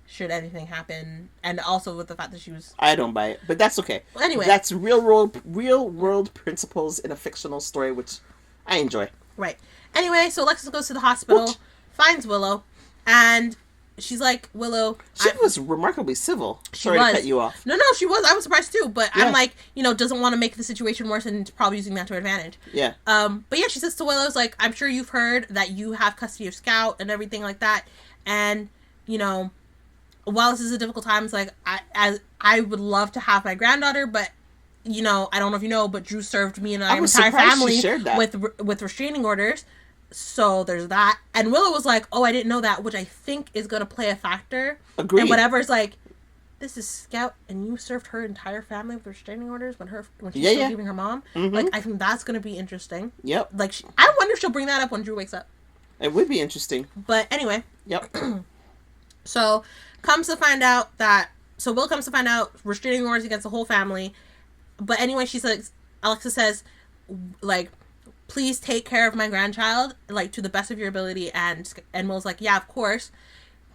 should anything happen, and also with the fact that she was... I don't buy it, but that's okay. Well, anyway. That's real world principles in a fictional story, which I enjoy. Right. Anyway, so Alexis goes to the hospital, finds Willow, and she's like, Willow... She was remarkably civil. Sorry to cut you off. No, she was. I was surprised too, but I'm like, doesn't want to make the situation worse and probably using that to her advantage. Yeah. But yeah, she says to Willow's like, I'm sure you've heard that you have custody of Scout and everything like that, and, while this is a difficult time, it's like, I would love to have my granddaughter, but, I don't know if you know, but Drew served me and our entire family with restraining orders. So there's that. And Willow was like, oh, I didn't know that, which I think is going to play a factor. Agreed. And whatever, it's like, this is Scout, and you served her entire family with restraining orders when she's still giving her mom. Like, I think that's going to be interesting. Yep. Like, I wonder if she'll bring that up when Drew wakes up. It would be interesting. But anyway. Yep. So... Will comes to find out restraining orders against the whole family. But anyway, Alexa says, like, please take care of my grandchild, like, to the best of your ability. And Will's like, yeah, of course.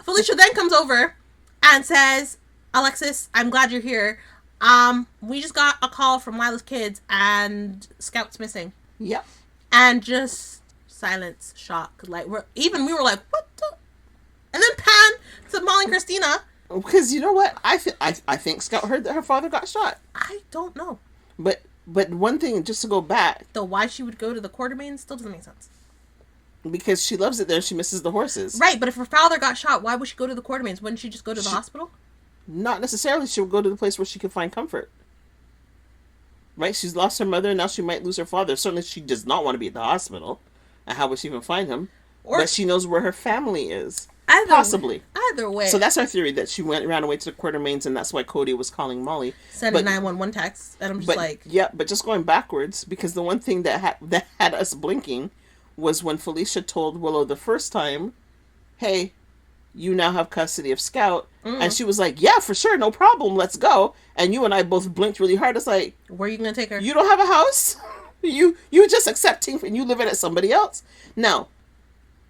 Felicia then comes over and says, Alexis, I'm glad you're here. We just got a call from Lila's kids and Scout's missing. Yep. And just silence, shock. Like, we were like, what the? And then pan to Molly and Christina. Because you know what? I think Scout heard that her father got shot. I don't know. But one thing, just to go back. Though why she would go to the Quartermaine still doesn't make sense. Because she loves it there. She misses the horses. Right, but if her father got shot, why would she go to the Quartermaines? Wouldn't she just go to the hospital? Not necessarily. She would go to the place where she could find comfort. Right? She's lost her mother, and now she might lose her father. Certainly she does not want to be at the hospital. And how would she even find him? But she knows where her family is. Possibly. Either way. So that's our theory, that she ran away to the Quartermaines, and that's why Cody was calling Molly. Sent a 911 text, and I'm just like... Yeah, but just going backwards, because the one thing that had us blinking was when Felicia told Willow the first time, hey, you now have custody of Scout. Mm-hmm. And she was like, yeah, for sure, no problem, let's go. And you and I both blinked really hard. It's like... Where are you going to take her? You don't have a house? You just accepting and you living at somebody else? Now,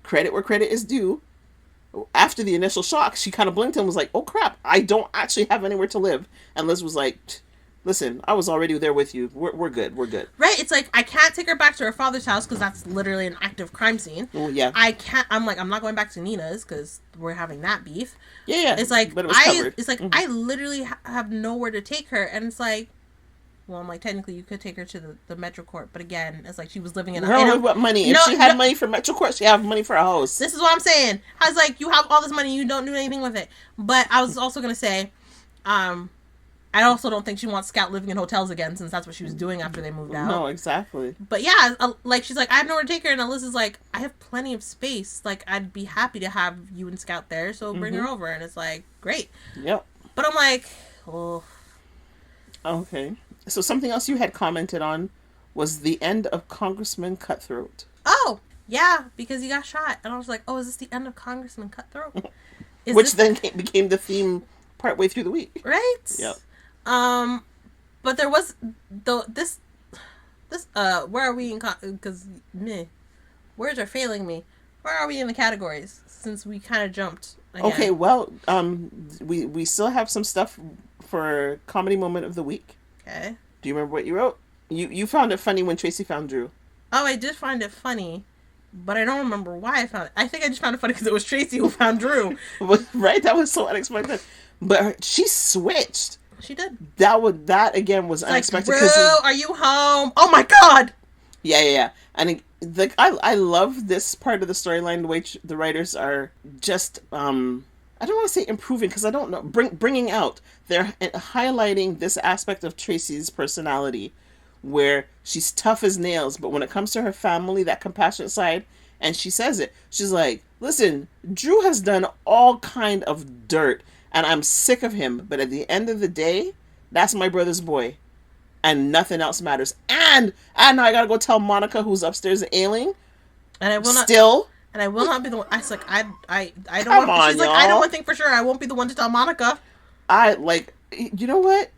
credit where credit is due. After the initial shock, she kind of blinked and was like, oh crap, I don't actually have anywhere to live. And Liz was like, listen, I was already there with you. We're good. Right, it's like, I can't take her back to her father's house because that's literally an active crime scene. Well, yeah. I'm not going back to Nina's because we're having that beef. Yeah. It's like, but it was covered. It's like, mm-hmm. I literally have nowhere to take her. And it's like, well, I'm like, technically you could take her to the Metro Court, but again, it's like she was living in a... What money? If she had money for Metro Court, she had money for a house. This is what I'm saying. I was like, you have all this money, you don't do anything with it. But I was also going to say, I also don't think she wants Scout living in hotels again, since that's what she was doing after they moved out. No, exactly. But yeah, like, she's like, I have nowhere to take her, and Alyssa's like, I have plenty of space. Like, I'd be happy to have you and Scout there, so bring her over. And it's like, great. Yep. But I'm like, oh. Okay. So something else you had commented on was the end of Congressman Cutthroat. Oh, yeah, because he got shot. And I was like, oh, is this the end of Congressman Cutthroat? Then became the theme partway through the week. Right? Yep. But there was, this, where are we in, because, words are failing me. Where are we in the categories? Since we kind of jumped again. Okay, well, we still have some stuff for Comedy Moment of the Week. Okay. Do you remember what you wrote? You found it funny when Tracy found Drew. Oh, I did find it funny, but I don't remember why I found it. I think I just found it funny because it was Tracy who found Drew. Right? That was so unexpected. But she switched. She did. That again was unexpected. Like, Drew, are you home? Oh my God! Yeah. And I love this part of the storyline, the way the writers are just... I don't want to say improving because I don't know. Bringing out, they're highlighting this aspect of Tracy's personality where she's tough as nails, but when it comes to her family, that compassionate side, and she says it, she's like, listen, Drew has done all kind of dirt and I'm sick of him, but at the end of the day, that's my brother's boy and nothing else matters. And now I gotta go tell Monica, who's upstairs ailing, and I will not still. And I will not be the one. I was like, I don't Come want. On, she's like, y'all. I know one thing for sure. I won't be the one to tell Monica. You know what?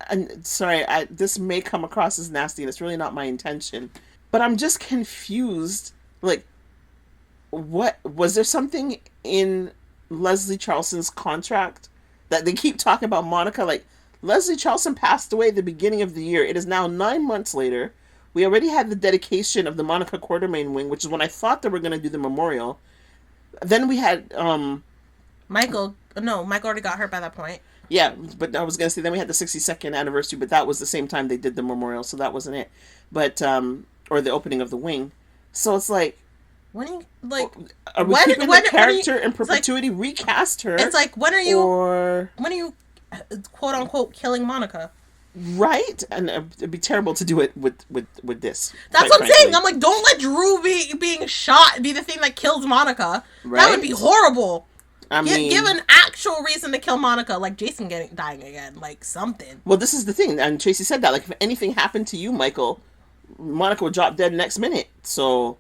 And sorry, this may come across as nasty, and it's really not my intention. But I'm just confused. Like, what was there something in Leslie Charleston's contract that they keep talking about Monica? Like, Leslie Charleston passed away at the beginning of the year. It is now 9 months later. We already had the dedication of the Monica Quartermaine wing, which is when I thought they were going to do the memorial. Then we had... Michael already got hurt by that point. Yeah, but I was going to say, then we had the 62nd anniversary, but that was the same time they did the memorial, so that wasn't it. But, or the opening of the wing. So it's like... When you, like... Are we keeping the character in perpetuity? Like, recast her? It's like, when are you, quote-unquote, killing Monica? Right? And it'd be terrible to do it with this. That's what I'm saying. I'm like, don't let Drew being shot be the thing that kills Monica. Right? That would be horrible. I mean, give an actual reason to kill Monica, like Jason dying again, like something. Well, this is the thing, and Tracy said that, like, if anything happened to you, Michael, Monica would drop dead next minute. So,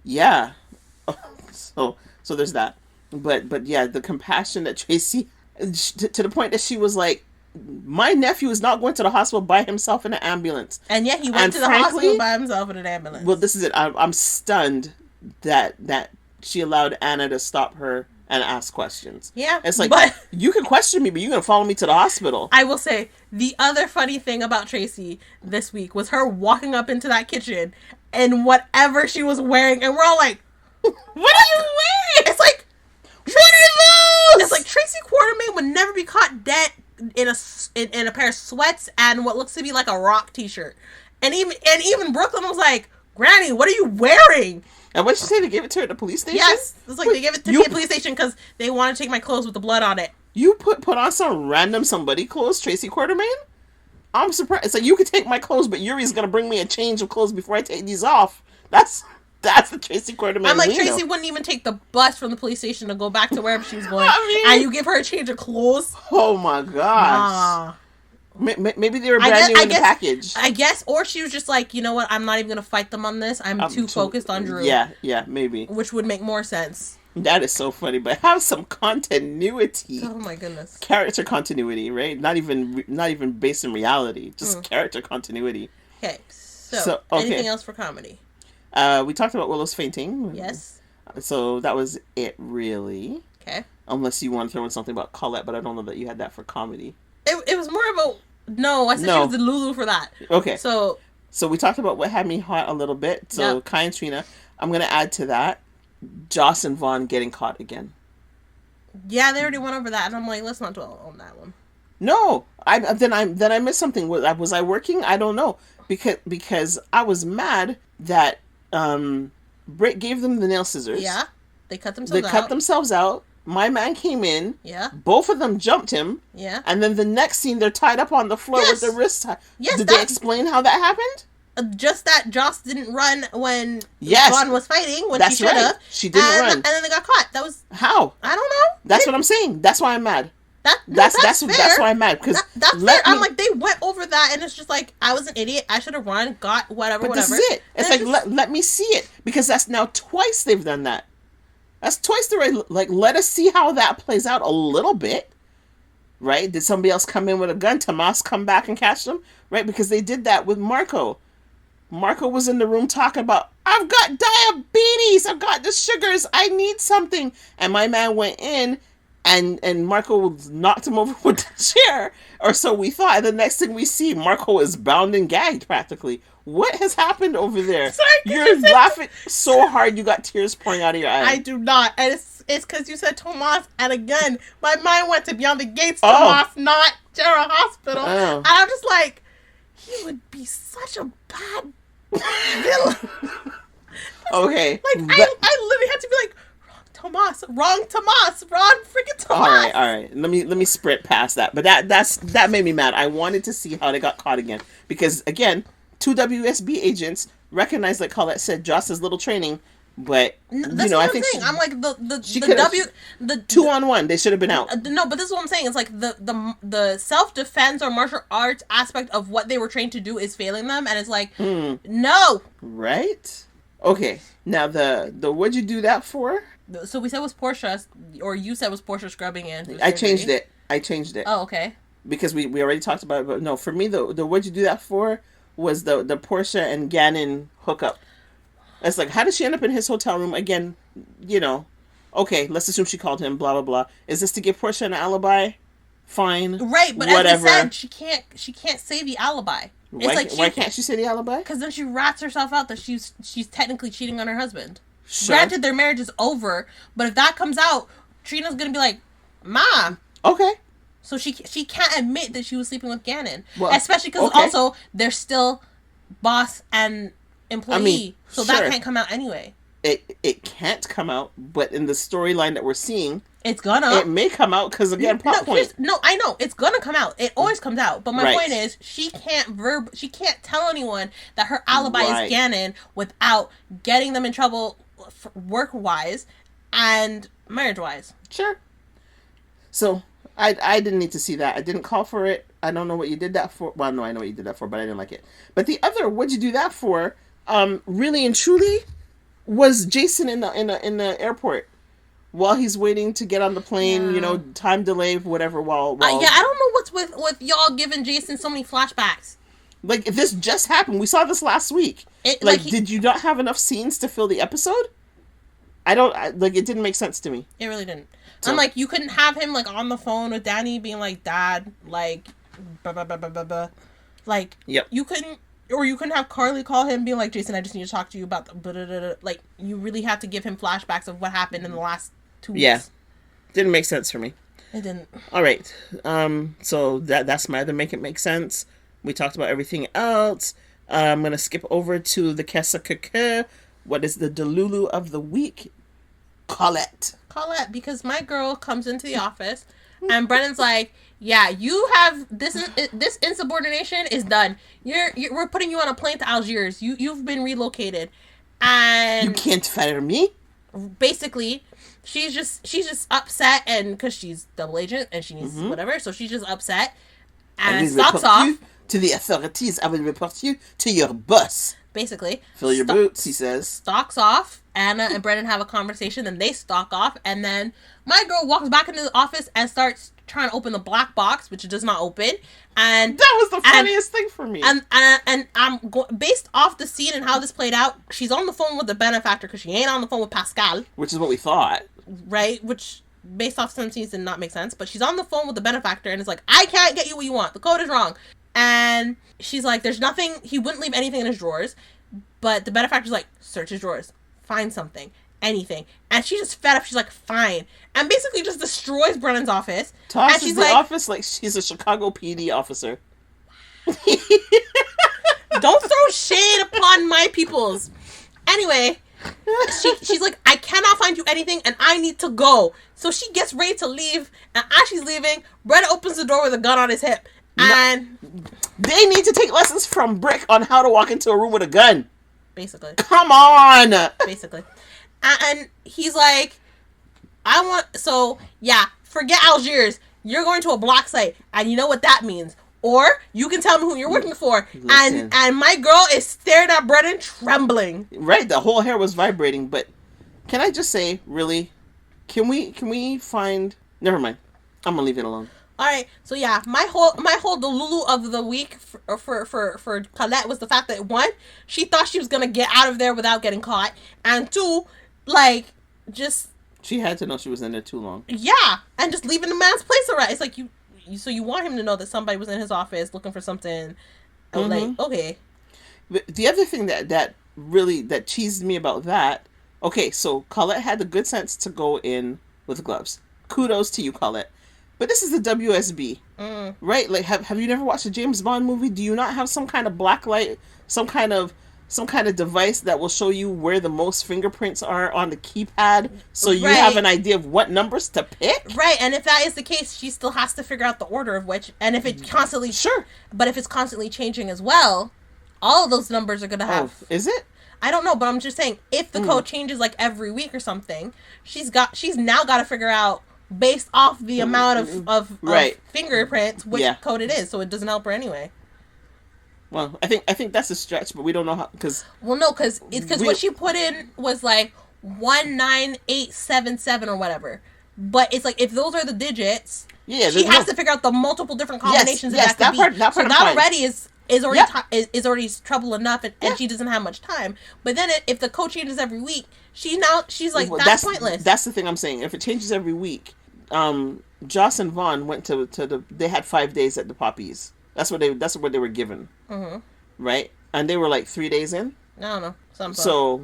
yeah. So there's that. But yeah, the compassion that Tracy, to the point that she was like, my nephew is not going to the hospital by himself in an ambulance. And yet he went to the hospital by himself in an ambulance. Well, this is it. I'm stunned that she allowed Anna to stop her and ask questions. Yeah. It's like, but you can question me, but you're going to follow me to the hospital. I will say, the other funny thing about Tracy this week was her walking up into that kitchen and whatever she was wearing, and we're all like, what are you wearing? It's like, what are Tracy Quartermain would never be caught dead in a pair of sweats and what looks to be like a rock t-shirt. And even Brooklyn was like, Granny, what are you wearing? And what did she say? They gave it to her at the police station? Yes. It's like, they gave it to me at the police station because they want to take my clothes with the blood on it. You put on some random somebody clothes, Tracy Quartermain? I'm surprised. It's like, you could take my clothes, but Yuri's going to bring me a change of clothes before I take these off. That's the Tracy Quartermain. I'm like, Tracy wouldn't even take the bus from the police station to go back to wherever she was going. And you give her a change of clothes? Oh my gosh. Maybe they were brand new in the package. I guess, or she was just like, you know what, I'm not even going to fight them on this. I'm too focused on Drew. Yeah, maybe. Which would make more sense. That is so funny, but have some continuity. Oh my goodness. Character continuity, right? Not even based in reality. Just character continuity. Okay, so anything else for comedy? We talked about Willow's fainting. Yes. So that was it, really. Okay. Unless you want to throw in something about Colette, but I don't know that you had that for comedy. It was more about... No, I said she was the Lulu for that. Okay. So we talked about what had me hot a little bit. So Kai and Trina, I'm going to add to that Joss and Vaughn getting caught again. Yeah, they already went over that, and I'm like, let's not dwell on that one. No, then I missed something. Was I working? I don't know, because I was mad that Britt gave them the nail scissors. Yeah, they cut themselves out. They cut themselves out. My man came in. Yeah. Both of them jumped him. Yeah. And then the next scene, they're tied up on the floor with their wrists tied. Yes. Did they explain how that happened? Just that Joss didn't run when Vaughn was fighting, when she should have. Right. She didn't run. And then they got caught. That was... How? I don't know. That's what I'm saying. That's why I'm mad. That's why I'm mad. Because that's fair. I'm like, they went over that, and it's just like, I was an idiot. I should have run, got whatever. This is it. It's like, let me see it. Because that's now twice they've done that. That's twice the right. Like, let us see how that plays out a little bit. Right? Did somebody else come in with a gun? Tomas come back and catch them? Right? Because they did that with Marco. Marco was in the room talking about, I've got diabetes. I've got the sugars. I need something. And my man went in and Marco knocked him over with the chair. Or so we thought. And the next thing we see, Marco is bound and gagged practically. What has happened over there? Sorry, you're laughing so hard you got tears pouring out of your eyes. I do not. And it's because you said Tomas, and again, my mind went to Beyond the Gates Tomas, not General Hospital. And I'm just like, he would be such a bad villain. Okay. Like, I literally had to be like, wrong freaking Tomas. All right. Let me sprint past that. But that made me mad. I wanted to see how they got caught again. Because, again, 2 WSB agents recognized, like Colette said, Joss's little training, but I think I'm like the 2-on-1. They should have been out. No, but this is what I'm saying. It's like the self defense or martial arts aspect of what they were trained to do is failing them, and it's like no. Right. Okay. Now the what'd you do that for? So we said it was Portia, or you said it was Portia scrubbing in. I changed it. Oh, okay. Because we already talked about it, but no, for me the what'd you do that for was the Portia and Gannon hookup. It's like, how did she end up in his hotel room again? Okay, let's assume she called him. Blah blah blah. Is this to give Portia an alibi? Fine, right? But whatever. As we said, she can't say the alibi. Why can't she say the alibi? Because then she rats herself out that she's technically cheating on her husband. Sure. Granted, their marriage is over, but if that comes out, Trina's gonna be like, "Ma." Okay. So she can't admit that she was sleeping with Gannon, well, especially because also they're still boss and employee, so sure. that can't come out anyway. It can't come out, but in the storyline that we're seeing, it's gonna. It may come out because again, plot point. No, I know it's gonna come out. It always comes out. But my point is, she can't tell anyone that her alibi is Gannon without getting them in trouble, work wise and marriage wise. Sure. So I didn't need to see that. I didn't call for it. I don't know what you did that for. Well, no, I know what you did that for, but I didn't like it. But the other, what'd you do that for? Really and truly, was Jason in the airport while he's waiting to get on the plane. Yeah. Time delay, whatever. While I don't know what's with y'all giving Jason so many flashbacks. Like, this just happened. We saw this last week. Did you not have enough scenes to fill the episode? It didn't make sense to me. It really didn't. So, I'm like, you couldn't have him, like, on the phone with Danny being like, Dad, like, blah, blah, blah, blah, blah, blah. Like, yep. You couldn't have Carly call him being like, Jason, I just need to talk to you about the blah, blah, blah, blah. Like, you really have to give him flashbacks of what happened in the last 2 weeks. Yeah. Didn't make sense for me. It didn't. All right. So that's my other make it make sense. We talked about everything else. I'm going to skip over to the Kessa Keke. What is the Delulu of the week? Colette, because my girl comes into the office and Brennan's like, yeah, you have this insubordination is done. We're putting you on a plane to Algiers. You've been relocated. And you can't fire me. Basically, she's just upset, and because she's double agent and she needs whatever, so she's just upset and stalks off to the authorities. I will report you to your boss. Basically, fill your boots, he says. Stalks off. Anna and Brennan have a conversation, then they stalk off, and then my girl walks back into the office and starts trying to open the black box, which it does not open. And that was the funniest thing for me. And I'm based off the scene and how this played out, she's on the phone with the benefactor because she ain't on the phone with Pascal. Which is what we thought. Right? Which, based off some scenes, did not make sense. But she's on the phone with the benefactor and it's like, I can't get you what you want. The code is wrong. And she's like, there's nothing, he wouldn't leave anything in his drawers. But the benefactor's like, search his drawers. Find something. Anything. And she's just fed up. She's like, fine. And basically just destroys Brennan's office. Tosses and she's the office like she's a Chicago PD officer. Don't throw shade upon my peoples. Anyway, she's like, I cannot find you anything and I need to go. So she gets ready to leave. And as she's leaving, Brennan opens the door with a gun on his hip. And they need to take lessons from Brick on how to walk into a room with a gun. Basically. Come on! Basically. And he's like, forget Algiers. You're going to a block site. And you know what that means. Or you can tell me who you're working for. Listen. And my girl is staring at Brennan trembling. Right, the whole hair was vibrating. But can I just say, really, can we find... Never mind. I'm going to leave it alone. All right, so yeah, my whole Delulu of the week for Colette was the fact that, one, she thought she was gonna get out of there without getting caught, and two, like, just she had to know she was in there too long. Yeah, and just leaving the man's place alright. It's like you want him to know that somebody was in his office looking for something. Like, okay. But the other thing that really cheesed me about that, okay, so Colette had the good sense to go in with gloves. Kudos to you, Colette. But this is the WSB, right? Like, have you never watched a James Bond movie? Do you not have some kind of black light, some kind of device that will show you where the most fingerprints are on the keypad, so you have an idea of what numbers to pick? Right, and if that is the case, she still has to figure out the order of which, and if it constantly but if it's constantly changing as well, all of those numbers are gonna have. Is it? I don't know, but I'm just saying, if the code changes like every week or something, she's now got to figure out, based off the amount of fingerprints, which code it is, so it doesn't help her anyway. Well, I think that's a stretch, but we don't know how, because... Well, no, because what she put in was like 19877 or whatever. But it's like, if those are the digits, she has to figure out the multiple different combinations that could be. That already is already trouble enough, and she doesn't have much time. But then if the code changes every week, she's like, that's pointless. That's the thing I'm saying. If it changes every week, Joss and Vaughn went to they had 5 days at the Poppies. That's what they were given. Mm-hmm. Right? And they were like 3 days in. I don't know. So,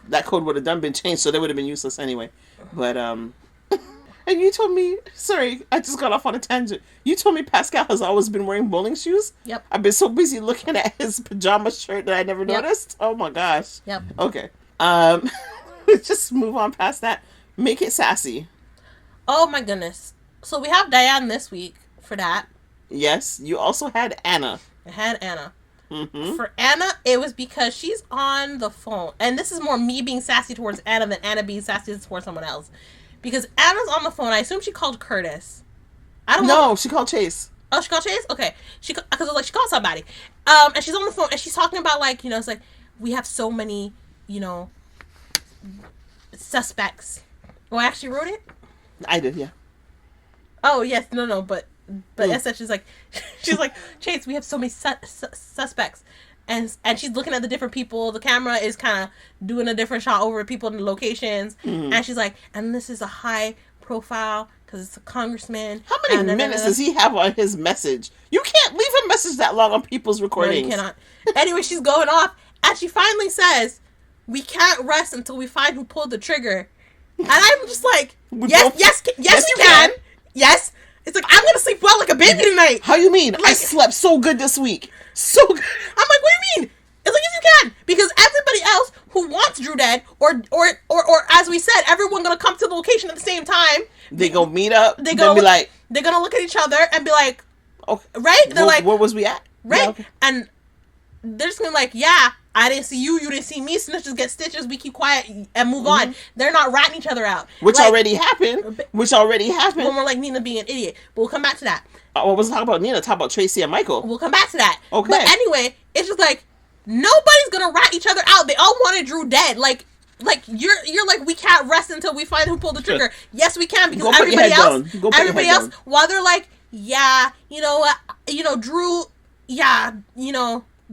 that code would have been changed, so they would have been useless anyway. But and you told me, sorry, I just got off on a tangent. You told me Pascal has always been wearing bowling shoes? Yep. I've been so busy looking at his pajama shirt that I never noticed. Oh my gosh. Yep. Okay. Just move on past that. Make it sassy. Oh my goodness. So we have Diane this week for that. Yes. You also had Anna. I had Anna. Mm-hmm. For Anna, it was because she's on the phone. And this is more me being sassy towards Anna than Anna being sassy towards someone else. Because Anna's on the phone. I assume she called Curtis. I don't know. No, she called Chase. Oh, she called Chase? Okay. Because I was like, she called somebody. And she's on the phone, and she's talking about, like, it's like, we have so many, suspects. Oh, I actually wrote it? I did, yeah. Oh, yes. No, but Esther, she's like, Chase, we have so many suspects. And she's looking at the different people. The camera is kind of doing a different shot over people in the locations. Mm-hmm. And she's like, and this is a high profile because it's a congressman. How many minutes does he have on his message? You can't leave a message that long on people's recordings. No, you cannot. Anyway, she's going off. And she finally says, we can't rest until we find who pulled the trigger. And I'm just like, yes, we can. Yes. It's like, I'm gonna sleep well like a baby tonight. How you mean? Like, I slept so good this week. So good. I'm like, what do you mean? It's like, yes, you can. Because everybody else who wants Drew dead, or as we said, everyone gonna come to the location at the same time. They go meet up. They go be like, they're gonna look at each other and be like, okay, right? They're like, where was we at? Right? Yeah, okay. And they're just gonna like, yeah, I didn't see you, you didn't see me, snitches get stitches, we keep quiet and move on. They're not ratting each other out. Which like, already happened. When we're like Nina being an idiot. But we'll come back to that. Well, let's talk about Nina, talk about Tracy and Michael. We'll come back to that. Okay. But anyway, it's just like, nobody's gonna rat each other out. They all wanted Drew dead. Like you're like, we can't rest until we find who pulled the trigger. Yes, we can, because everybody else, while they're like, yeah, you know what, Drew, yeah,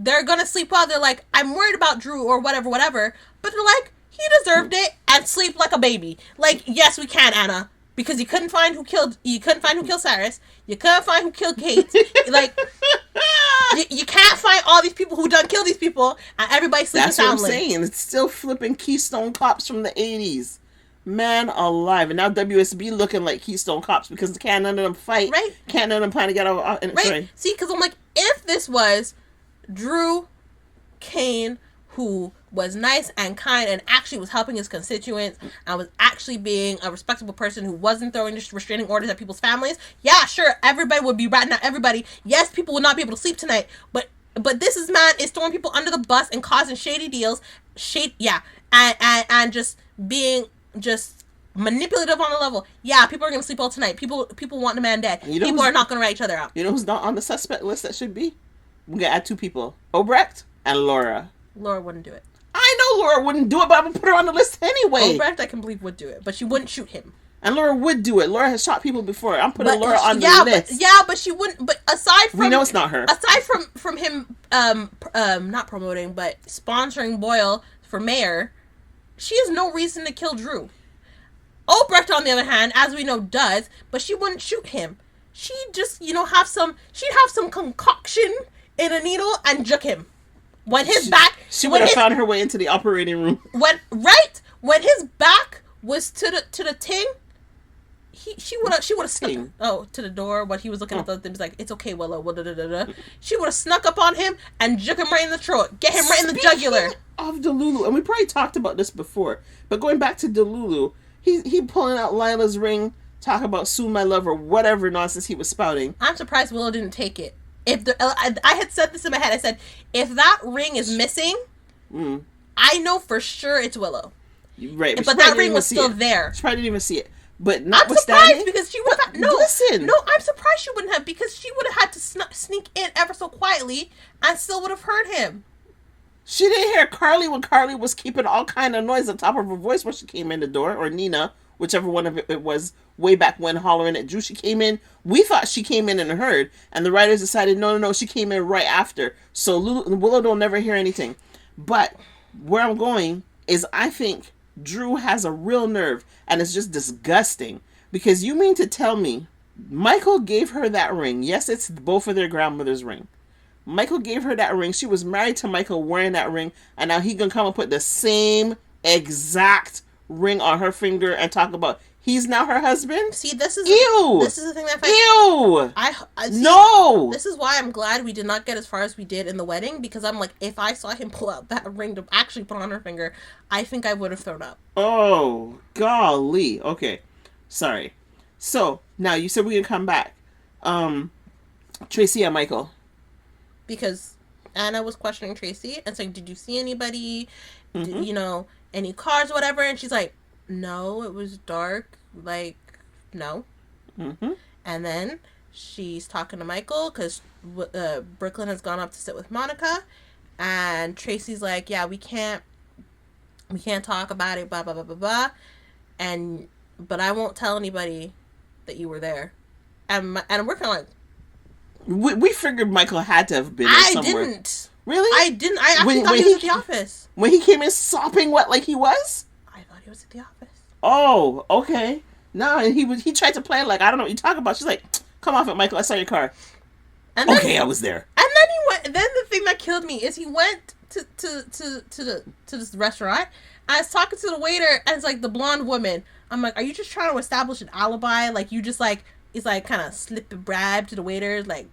they're gonna sleep well. They're like, I'm worried about Drew or whatever. But they're like, he deserved it and sleep like a baby. Like, yes, we can, Anna, because you couldn't find who killed Cyrus. You couldn't find who killed Kate. Like, you can't find all these people who done kill these people, and everybody sleeping soundly. That's what I'm saying. It's still flipping Keystone Cops from the 80s. Man alive. And now WSB looking like Keystone Cops because can't none of them fight. Right. Can't none of them plan to get out. Right. Sorry. See, because I'm like, if this was Drew Kane, who was nice and kind and actually was helping his constituents and was actually being a respectable person who wasn't throwing restraining orders at people's families, yeah, sure, everybody would be ratting out everybody. Yes, people would not be able to sleep tonight, but this man is throwing people under the bus and causing shady deals, and just being just manipulative on a level. Yeah, people are gonna sleep all tonight. People want the man dead. People are not gonna rat each other out. You know who's not on the suspect list that should be? We're gonna add 2 people: Obrecht and Laura. Laura wouldn't do it. I know Laura wouldn't do it, but I'm gonna put her on the list anyway. Obrecht, I can believe, would do it, but she wouldn't shoot him. And Laura would do it. Laura has shot people before. I'm putting Laura on the list. But she wouldn't. But aside from, we know it's not her. Aside from him, not promoting, but sponsoring Boyle for mayor, she has no reason to kill Drew. Obrecht, on the other hand, as we know, does, but she wouldn't shoot him. She'd just, she'd have some concoction in a needle and juke him. When his back... She would have found her way into the operating room. When his back was to the ting, she would have snuck... Oh, to the door, when he was looking at the things, like, it's okay, Willow, she would have snuck up on him and juke him right in the throat. Get him right in the jugular. Of Delulu, and we probably talked about this before, but going back to Delulu, he pulling out Lila's ring, talk about soon my love or whatever nonsense he was spouting. I'm surprised Willow didn't take it. I had said this in my head. I said, if that ring is missing, I know for sure it's Willow. Right, but that ring was still there. She probably didn't even see it. But I'm surprised because she would have... Listen. No, I'm surprised she wouldn't have, because she would have had to sneak in ever so quietly and still would have heard him. She didn't hear Carly when Carly was keeping all kind of noise at the top of her voice when she came in the door, or Nina, whichever one of it was, way back when, hollering at Drew. She came in. We thought she came in and heard, and the writers decided, no, she came in right after. So Willow don't never hear anything. But where I'm going is, I think Drew has a real nerve, and it's just disgusting, because you mean to tell me Michael gave her that ring? Yes, it's both of their grandmother's ring. Michael gave her that ring. She was married to Michael wearing that ring, and now he gonna come and put the same exact ring on her finger and talk about he's now her husband? See, this is ew. This is the thing that I no. This is why I'm glad we did not get as far as we did in the wedding, because I'm like, if I saw him pull out that ring to actually put on her finger, I think I would have thrown up. Oh, golly. Okay, sorry. So now you said we can come back. Tracy and Michael. Because Anna was questioning Tracy and saying, did you see anybody? Any cars or whatever? And she's like, no, it was dark. Like, no. Mm-hmm. And then she's talking to Michael because Brooklyn has gone up to sit with Monica. And Tracy's like, yeah, we can't talk about it, blah, blah, blah, blah, blah. But I won't tell anybody that you were there. And we're kind of like, we figured Michael had to have been there somewhere. I didn't. Really? I didn't. I actually thought he was at the office. When he came in sopping wet like he was? I thought he was at the office. Oh, okay. No, and he tried to play like, I don't know what you're talking about. She's like, come off it, Michael. I saw your car. And then, okay, I was there. And then he went. Then the thing that killed me is he went to this restaurant. I was talking to the waiter, and it's like the blonde woman. I'm like, are you just trying to establish an alibi? Like, you just like he's like kind of slip a bribe to the waiters, like,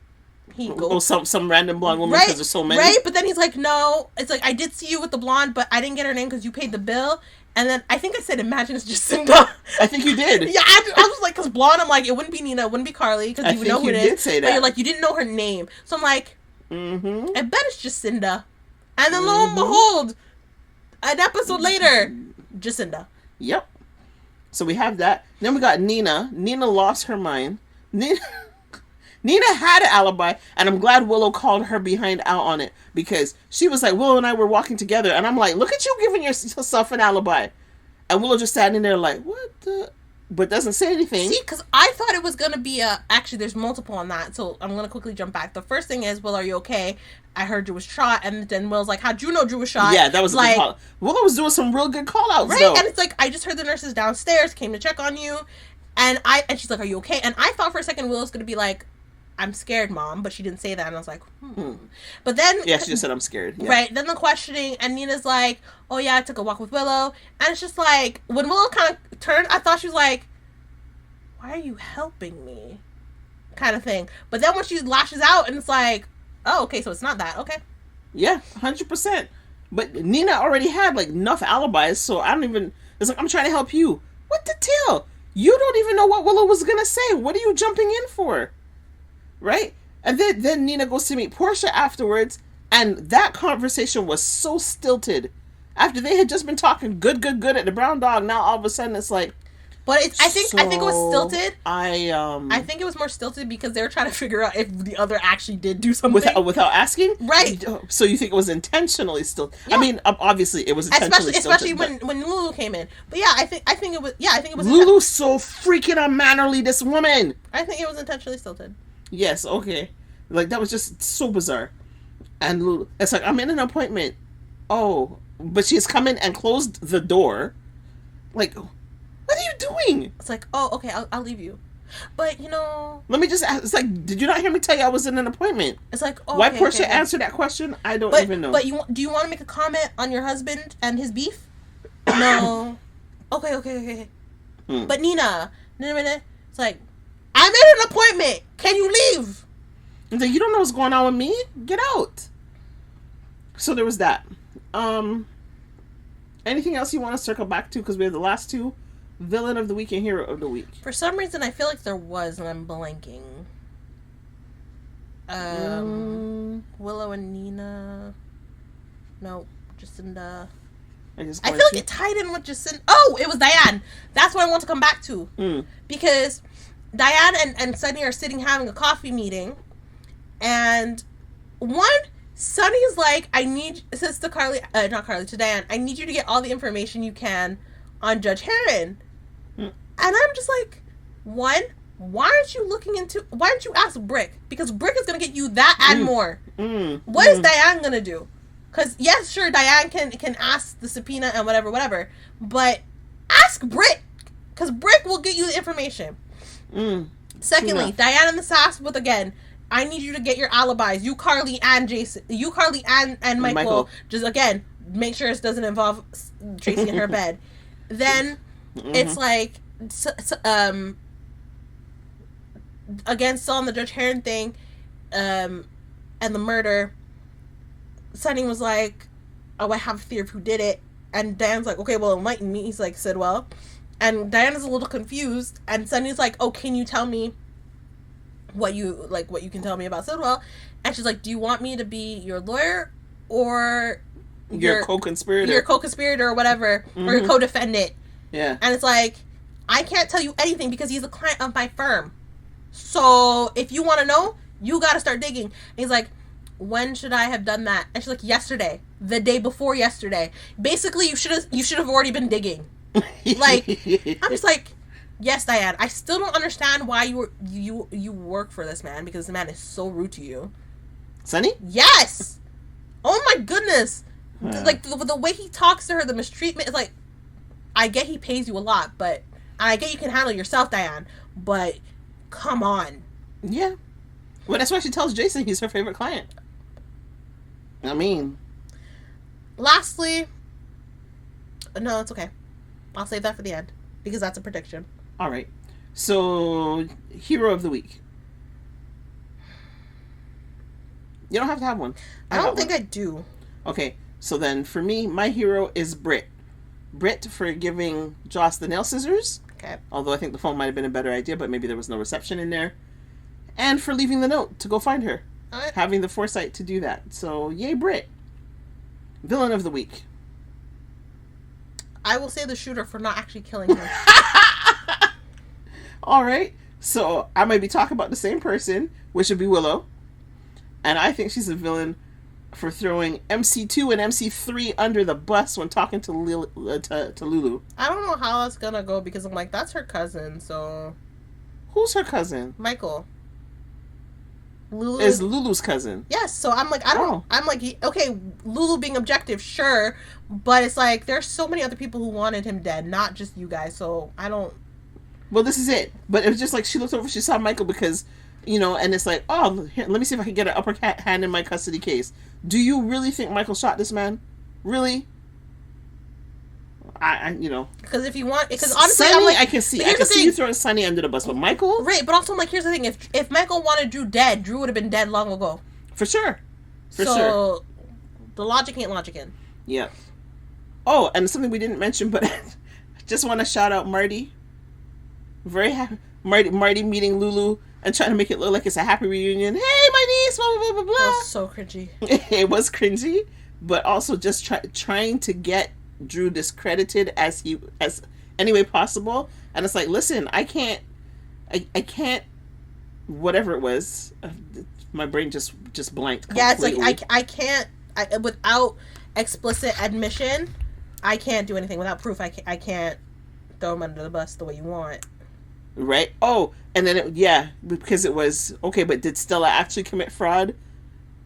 he go. Oh, some random blonde woman because there's so many. Right, but then he's like, no, it's like, I did see you with the blonde, but I didn't get her name because you paid the bill. And then I think I said, imagine it's Jacinda. I think you did. Yeah, I was like, because blonde, I'm like, it wouldn't be Nina, it wouldn't be Carly, because you would know who it is. Did say that. But you're like, you didn't know her name. So I'm like, I bet it's Jacinda. And then lo and behold, an episode later, Jacinda. Yep. So we have that. Then we got Nina. Nina lost her mind. Nina had an alibi, and I'm glad Willow called her behind out on it, because she was like, Willow and I were walking together, and I'm like, look at you giving yourself an alibi. And Willow just standing there like, what the... But doesn't say anything. See, because I thought it was going to be actually, there's multiple on that, so I'm going to quickly jump back. The first thing is, Will, are you okay? I heard Drew was shot, and then Will's like, how'd you know Drew was shot? Yeah, that was like, a good call. Willow was doing some real good call-outs, right? though. And it's like, I just heard the nurses downstairs came to check on you, and she's like, are you okay? And I thought for a second Willow's going to be like, I'm scared, Mom, but she didn't say that, and I was like, But then... Yeah, she just said, I'm scared. Yeah. Right, then the questioning, and Nina's like, oh yeah, I took a walk with Willow, and it's just like, when Willow kind of turned, I thought she was like, why are you helping me? Kind of thing. But then when she lashes out, and it's like, oh, okay, so it's not that, okay. Yeah, 100%. But Nina already had, like, enough alibis, so I don't even... It's like, I'm trying to help you. What the hell? You don't even know what Willow was gonna say. What are you jumping in for? Right? And then Nina goes to meet Portia afterwards, and that conversation was so stilted. After they had just been talking good at the Brown Dog, now all of a sudden it's like... But I think it was stilted. I think it was more stilted because they were trying to figure out if the other actually did do something. Without asking? Right. So you think it was intentionally stilted? Yeah. I mean, obviously it was intentionally especially stilted. when Lulu came in. But yeah, I think it was Lulu's so freaking unmannerly, this woman. I think it was intentionally stilted. Yes, okay. Like, that was just so bizarre. And Lulu, it's like, I'm in an appointment. Oh, but she's come in and closed the door. Like, what are you doing? It's like, oh, okay, I'll leave you. But, let me just ask. It's like, did you not hear me tell you I was in an appointment? It's like, oh, why Portia answered that question? I don't even know. But do you want to make a comment on your husband and his beef? No. Okay. But Nina, it's like, I'm in an appointment. Can you leave? And then, you don't know what's going on with me? Get out. So there was that. Anything else you want to circle back to? Because we have the last two. Villain of the week and hero of the week. For some reason, I feel like there was, and I'm blanking. Willow and Nina. No, Jacinda. I feel like it tied in with Jacinda. Oh, it was Diane. That's what I want to come back to. Because Diane and Sunny are sitting having a coffee meeting. And Sunny's like, to Diane, I need you to get all the information you can on Judge Heron. And I'm just like, why aren't you ask Brick? Because Brick is going to get you that and more. What is Diane going to do? Because, yes, sure, Diane can ask the subpoena and whatever, but ask Brick, because Brick will get you the information. Secondly, Diane and the Sass with, again, I need you to get your alibis. You, Carly, and Jason. You, Carly, and Michael. Just, again, make sure it doesn't involve Tracy in her bed. Then, it's like, again, still on the Judge Heron thing, and the murder, Sunny was like, oh, I have a theory of who did it. And Diane's like, okay, well, enlighten me. He's like, Sidwell. And Diana's a little confused. And Sunny's like, oh, can you tell me what you can tell me about Sidwell? And she's like, do you want me to be your lawyer or your co-conspirator? Your co-conspirator or whatever, or your co-defendant. Yeah. And it's like, I can't tell you anything because he's a client of my firm. So if you want to know, you got to start digging. And he's like, when should I have done that? And she's like, yesterday, the day before yesterday. Basically, you should have already been digging. Like, I'm just like, yes, Diane. I still don't understand why you work for this man, because the man is so rude to you. Sunny? Yes. Oh my goodness. Like the way he talks to her, the mistreatment. It's like, I get he pays you a lot, but I get you can handle yourself, Diane. But come on. Yeah. Well, that's why she tells Jason he's her favorite client. I mean. Lastly, no, it's okay. I'll save that for the end because that's a prediction. All right. So, hero of the week. You don't have to have one. I don't think I do. Okay, so then for me, my hero is Britt. Britt for giving Joss the nail scissors. Okay. Although I think the phone might have been a better idea, but maybe there was no reception in there. And for leaving the note to go find her. Having the foresight to do that. So, yay, Britt. Villain of the week. I will say the shooter for not actually killing her. Alright, so I might be talking about the same person, which would be Willow. And I think she's a villain for throwing MC2 and MC3 under the bus when talking to Lulu. I don't know how that's gonna go because I'm like, that's her cousin, so... Who's her cousin? Michael. Lulu is Lulu's cousin. Yes, so I'm like, I'm like, okay, Lulu being objective, sure, but it's like, there's so many other people who wanted him dead, not just you guys, so I don't... Well, this is it. But it was just like, she looked over, she saw Michael because, you know, and it's like, oh, here, let me see if I can get an upper hand in my custody case. Do you really think Michael shot this man? Really? You know. Because if you want, because honestly, Sunny, I'm like, I can see you throwing Sunny under the bus, but Michael, right? But also, I'm like, here's the thing: if Michael wanted Drew dead, Drew would have been dead long ago. For sure. So, the logic ain't logicking. Yeah. Oh, and something we didn't mention, but just want to shout out Marty. Very happy, Marty meeting Lulu and trying to make it look like it's a happy reunion. Hey, my niece, blah blah blah blah. That was so cringy. It was cringy, but also just trying to get Drew discredited as any way possible. And it's like, listen, I can't whatever it was, my brain just blanked completely. Yeah, it's like I can't without explicit admission, I can't do anything. Without proof, I can't throw him under the bus the way you want. Right? Oh, and then because it was okay, but did Stella actually commit fraud?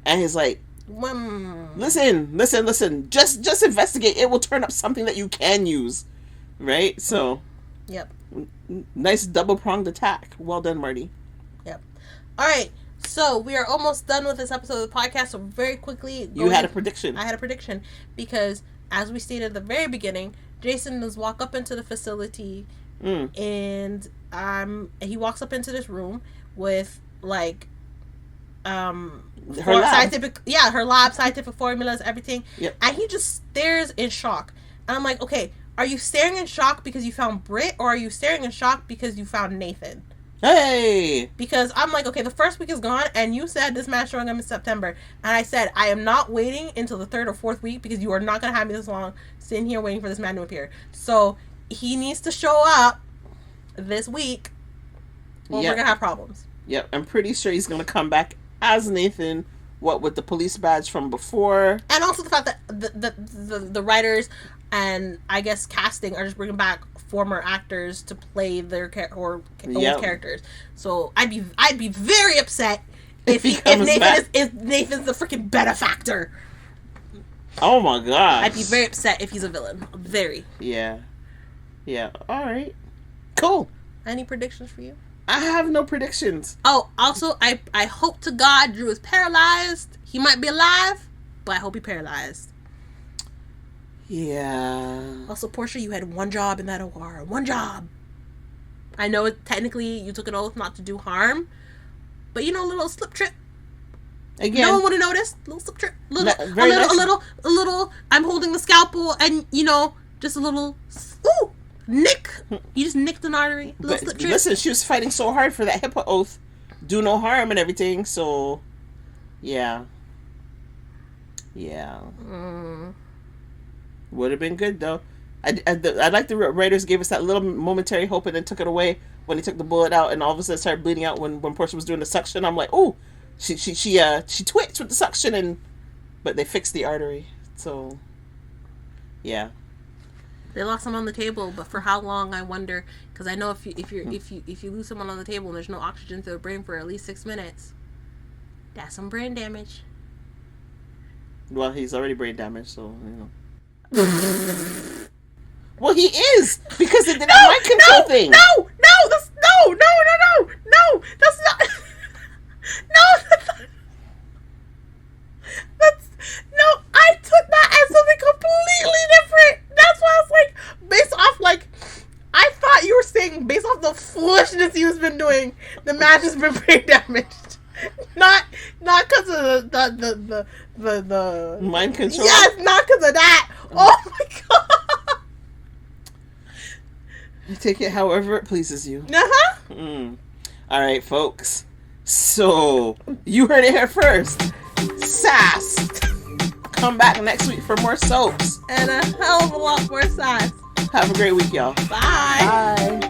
And he's like, listen, just investigate. It will turn up something that you can use. Right? So, yep. Nice double-pronged attack. Well done, Marty. Yep. All right. So, we are almost done with this episode of the podcast. So, very quickly... You had a prediction. I had a prediction. Because, as we stated at the very beginning, Jason does walk up into the facility... And he walks up into this room with like her lab, scientific formulas, everything. Yep. And he just stares in shock. And I'm like, okay, are you staring in shock because you found Britt, or are you staring in shock because you found Nathan? Hey! Because I'm like, okay, the first week is gone, and you said this man's showing up in September. And I said, I am not waiting until the 3rd or 4th week because you are not going to have me this long sitting here waiting for this man to appear. So... he needs to show up this week or we're going to have problems. Yep, I'm pretty sure he's going to come back as Nathan, what, with the police badge from before. And also the fact that the writers and, I guess, casting are just bringing back former actors to play their old characters. So I'd be very upset if Nathan's the freaking benefactor. Oh my god. I'd be very upset if he's a villain. Very. Yeah. Yeah, alright. Cool. Any predictions for you? I have no predictions. Oh, also, I hope to God Drew is paralyzed. He might be alive, but I hope he paralyzed. Yeah. Also, Portia, you had one job in that OR. One job. I know technically you took an oath not to do harm, but you know, a little slip trip. Again, no one would have noticed. A little slip trip. A little. I'm holding the scalpel, and you know, just a little. Ooh. Nick! You just nicked an artery. Listen, she was fighting so hard for that HIPAA oath. Do no harm and everything, so... Yeah. Yeah. Would have been good, though. I like the writers gave us that little momentary hope and then took it away when he took the bullet out and all of a sudden started bleeding out when Portia was doing the suction. I'm like, oh! She twitched with the suction, but they fixed the artery. So... Yeah. They lost him on the table, but for how long, I wonder? Because I know if you lose someone on the table and there's no oxygen to the brain for at least 6 minutes, that's some brain damage. Well, he's already brain damaged, so you know. Well, he is because they did a mind control thing. No, that's no, that's not. No, I took that as something completely different. That's why I was like, based off, like, I thought you were saying based off the foolishness match has been brain damaged. Not because of the mind control. Yes, not because of that. Oh my god. Take it however it pleases you. Uh-huh. All right, folks. So you heard it here first. Sass. Come back next week for more soaps and a hell of a lot more sass. Have a great week, y'all. Bye. Bye.